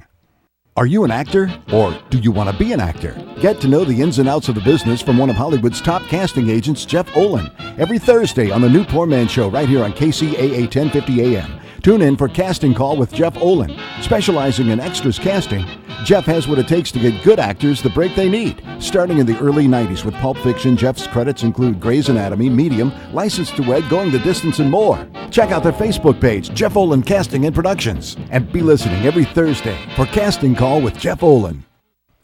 Are you an actor, or do you want to be an actor? Get to know the ins and outs of the business from one of Hollywood's top casting agents, Jeff Olin, every Thursday on the new Poorman Show right here on KCAA 1050 AM. Tune in for Casting Call with Jeff Olin. Specializing in extras casting, Jeff has what it takes to get good actors the break they need. Starting in the early 90s with Pulp Fiction, Jeff's credits include Grey's Anatomy, Medium, License to Wed, Going the Distance, and more. Check out their Facebook page, Jeff Olin Casting and Productions, and be listening every Thursday for Casting Call with Jeff Olin.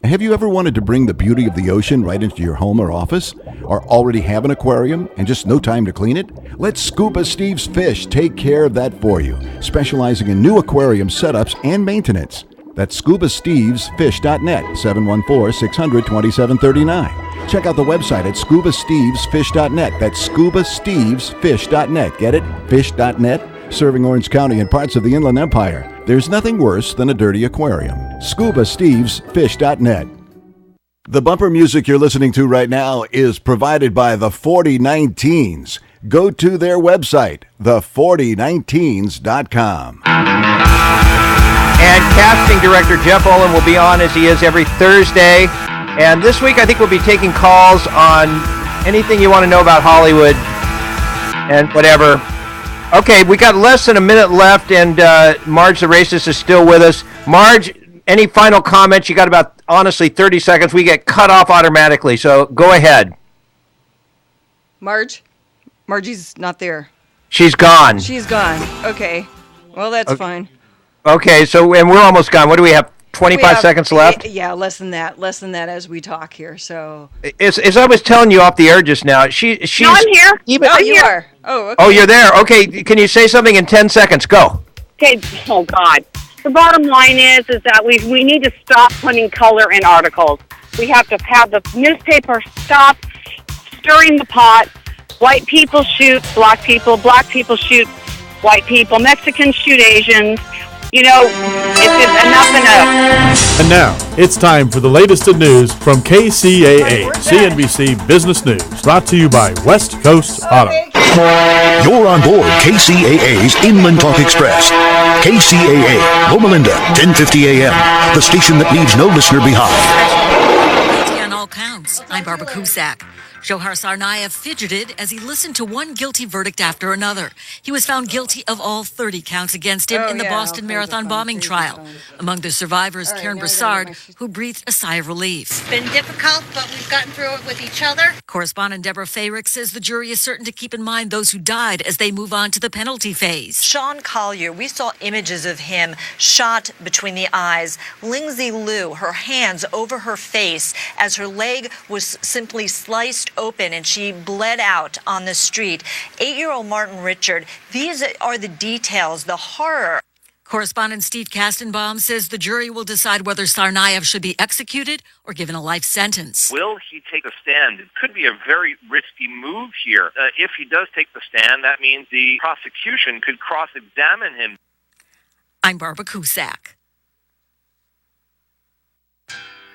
Have you ever wanted to bring the beauty of the ocean right into your home or office? Or already have an aquarium and just no time to clean it? Let Scuba Steve's Fish take care of that for you, specializing in new aquarium setups and maintenance. That's ScubaStevesFish.net, 714-600-2739. Check out the website at ScubaStevesFish.net. That's ScubaStevesFish.net. Get it? Fish.net? Serving Orange County and parts of the Inland Empire. There's nothing worse than a dirty aquarium. ScubaStevesFish.net. The bumper music you're listening to right now is provided by the 4019s. Go to their website, the4019s.com. And casting director Jeff Olin will be on as he is every Thursday. And this week I think we'll be taking calls on anything you want to know about Hollywood and whatever. Okay, we got less than a minute left, and Marge the Racist is still with us. Marge, any final comments? You got about, honestly, 30 seconds. We get cut off automatically, so go ahead. Margie's not there. She's gone. She's gone. Okay. Well, that's fine. Okay, so, and we're almost gone. What do we have? 25 seconds left? Yeah, less than that as we talk here. So as I was telling you off the air just now, she's no, I'm here. You are. Oh, okay. Oh, you're there. Okay, can you say something in 10 seconds? Go. Okay. Oh God. The bottom line is that we need to stop putting color in articles. We have to have the newspaper stop stirring the pot. White people shoot black people shoot white people, Mexicans shoot Asians. You know, it's just enough. And now, it's time for the latest in news from KCAA, CNBC Business News, brought to you by West Coast Auto. You're on board KCAA's Inland Talk Express. KCAA, Loma Linda, 1050 AM, the station that leaves no listener behind. Guilty on all counts. I'm Barbara Cusack. Johar Tsarnaev fidgeted as he listened to one guilty verdict after another. He was found guilty of all 30 counts against him in the Boston Marathon bombing trial. Among the survivors, Karen Broussard, who breathed a sigh of relief. It's been difficult, but we've gotten through it with each other. Correspondent Deborah Fayrick says the jury is certain to keep in mind those who died as they move on to the penalty phase. Sean Collier, we saw images of him shot between the eyes. Lindsay Liu, her hands over her face as her leg was simply sliced open and she bled out on the street. 8-year-old Martin Richard, these are the details, the horror. Correspondent Steve Kastenbaum says the jury will decide whether Tsarnaev should be executed or given a life sentence. Will he take a stand? It could be a very risky move here. If he does take the stand, that means the prosecution could cross-examine him. I'm Barbara Cusack.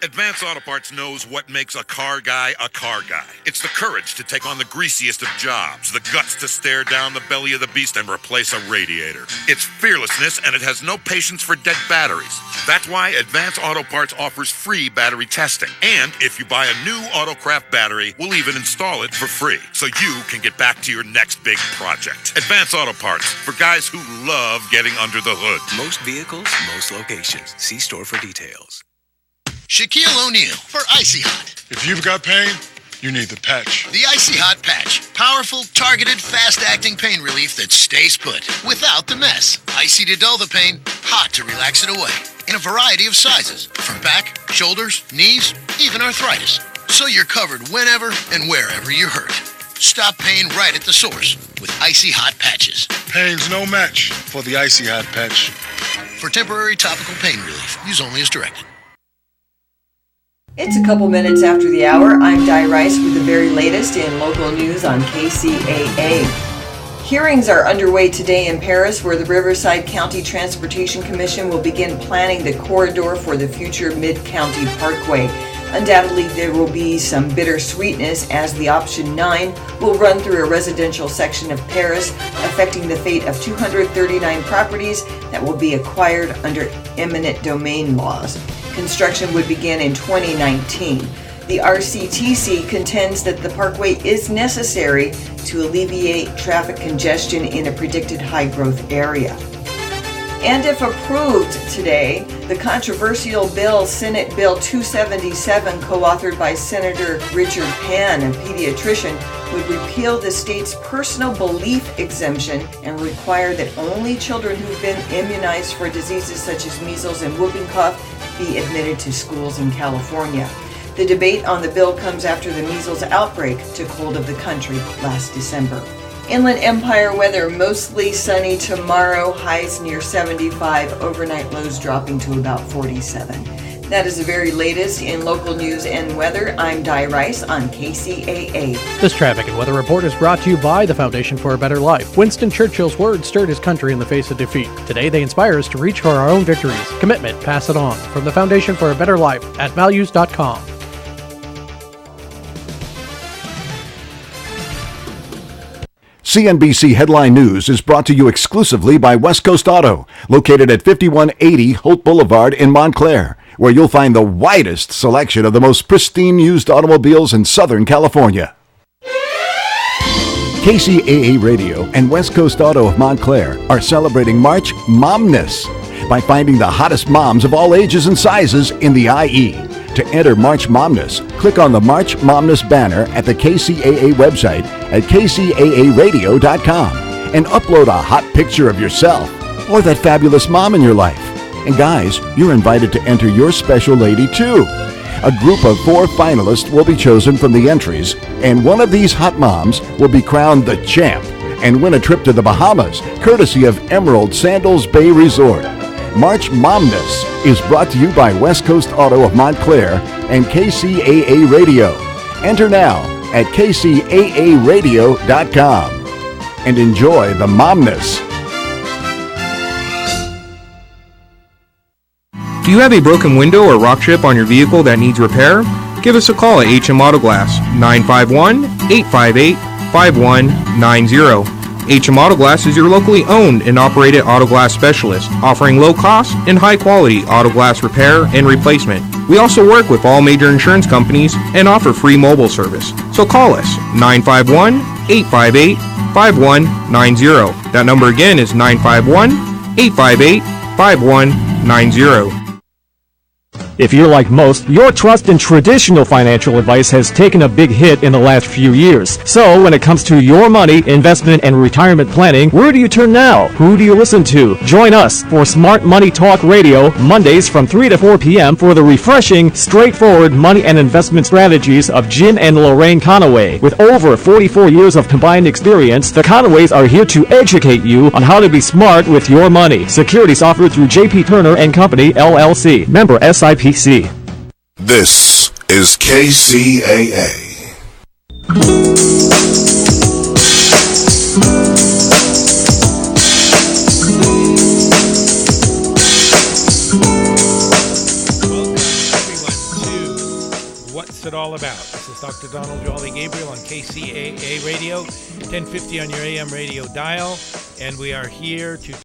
Advance Auto Parts knows what makes a car guy a car guy. It's the courage to take on the greasiest of jobs, the guts to stare down the belly of the beast and replace a radiator. It's fearlessness, and it has no patience for dead batteries. That's why Advance Auto Parts offers free battery testing. And if you buy a new Autocraft battery, we'll even install it for free, so you can get back to your next big project. Advance Auto Parts, for guys who love getting under the hood. Most vehicles, most locations. See store for details. Shaquille O'Neal for Icy Hot. If you've got pain, you need the patch. The Icy Hot Patch. Powerful, targeted, fast-acting pain relief that stays put without the mess. Icy to dull the pain, hot to relax it away. In a variety of sizes, from back, shoulders, knees, even arthritis. So you're covered whenever and wherever you're hurt. Stop pain right at the source with Icy Hot Patches. Pain's no match for the Icy Hot Patch. For temporary topical pain relief, use only as directed. It's a couple minutes after the hour. I'm Di Rice with the very latest in local news on KCAA. Hearings are underway today in Paris, where the Riverside County Transportation Commission will begin planning the corridor for the future Mid-County Parkway. Undoubtedly, there will be some bittersweetness as the option 9 will run through a residential section of Paris, affecting the fate of 239 properties that will be acquired under eminent domain laws. Construction would begin in 2019. The RCTC contends that the parkway is necessary to alleviate traffic congestion in a predicted high-growth area. And if approved today, the controversial bill, Senate Bill 277, co-authored by Senator Richard Pan, a pediatrician, would repeal the state's personal belief exemption and require that only children who've been immunized for diseases such as measles and whooping cough be admitted to schools in California. The debate on the bill comes after the measles outbreak took hold of the country last December. Inland Empire weather, mostly sunny tomorrow, highs near 75, overnight lows dropping to about 47. That is the very latest in local news and weather. I'm Di Rice on KCAA. This traffic and weather report is brought to you by the Foundation for a Better Life. Winston Churchill's words stirred his country in the face of defeat. Today they inspire us to reach for our own victories. Commitment, pass it on. From the Foundation for a Better Life at values.com. CNBC Headline News is brought to you exclusively by West Coast Auto, located at 5180 Holt Boulevard in Montclair, where you'll find the widest selection of the most pristine used automobiles in Southern California. KCAA Radio and West Coast Auto of Montclair are celebrating March Momness by finding the hottest moms of all ages and sizes in the IE. To enter March Momness, click on the March Momness banner at the KCAA website at kcaaradio.com and upload a hot picture of yourself or that fabulous mom in your life. And guys, you're invited to enter your special lady too. A group of 4 finalists will be chosen from the entries, and one of these hot moms will be crowned the champ and win a trip to the Bahamas, courtesy of Emerald Sandals Bay Resort. March Momness is brought to you by West Coast Auto of Montclair and KCAA Radio. Enter now at kcaaradio.com and enjoy the Momness. Do you have a broken window or rock chip on your vehicle that needs repair? Give us a call at HM Auto Glass, 951-858-5190. HM Auto Glass is your locally owned and operated auto glass specialist, offering low cost and high quality auto glass repair and replacement. We also work with all major insurance companies and offer free mobile service. So call us, 951-858-5190. That number again is 951-858-5190. If you're like most, your trust in traditional financial advice has taken a big hit in the last few years. So when it comes to your money, investment, and retirement planning, where do you turn now? Who do you listen to? Join us for Smart Money Talk Radio, Mondays from 3 to 4 p.m. for the refreshing, straightforward money and investment strategies of Jim and Lorraine Conaway. With over 44 years of combined experience, the Conaways are here to educate you on how to be smart with your money. Securities offered through J.P. Turner & Company, LLC. Member SIPC. This is KCAA. What's it all about? This is Dr. Donald Jolly Gabriel on KCAA Radio, 1050 on your AM radio dial, and we are here to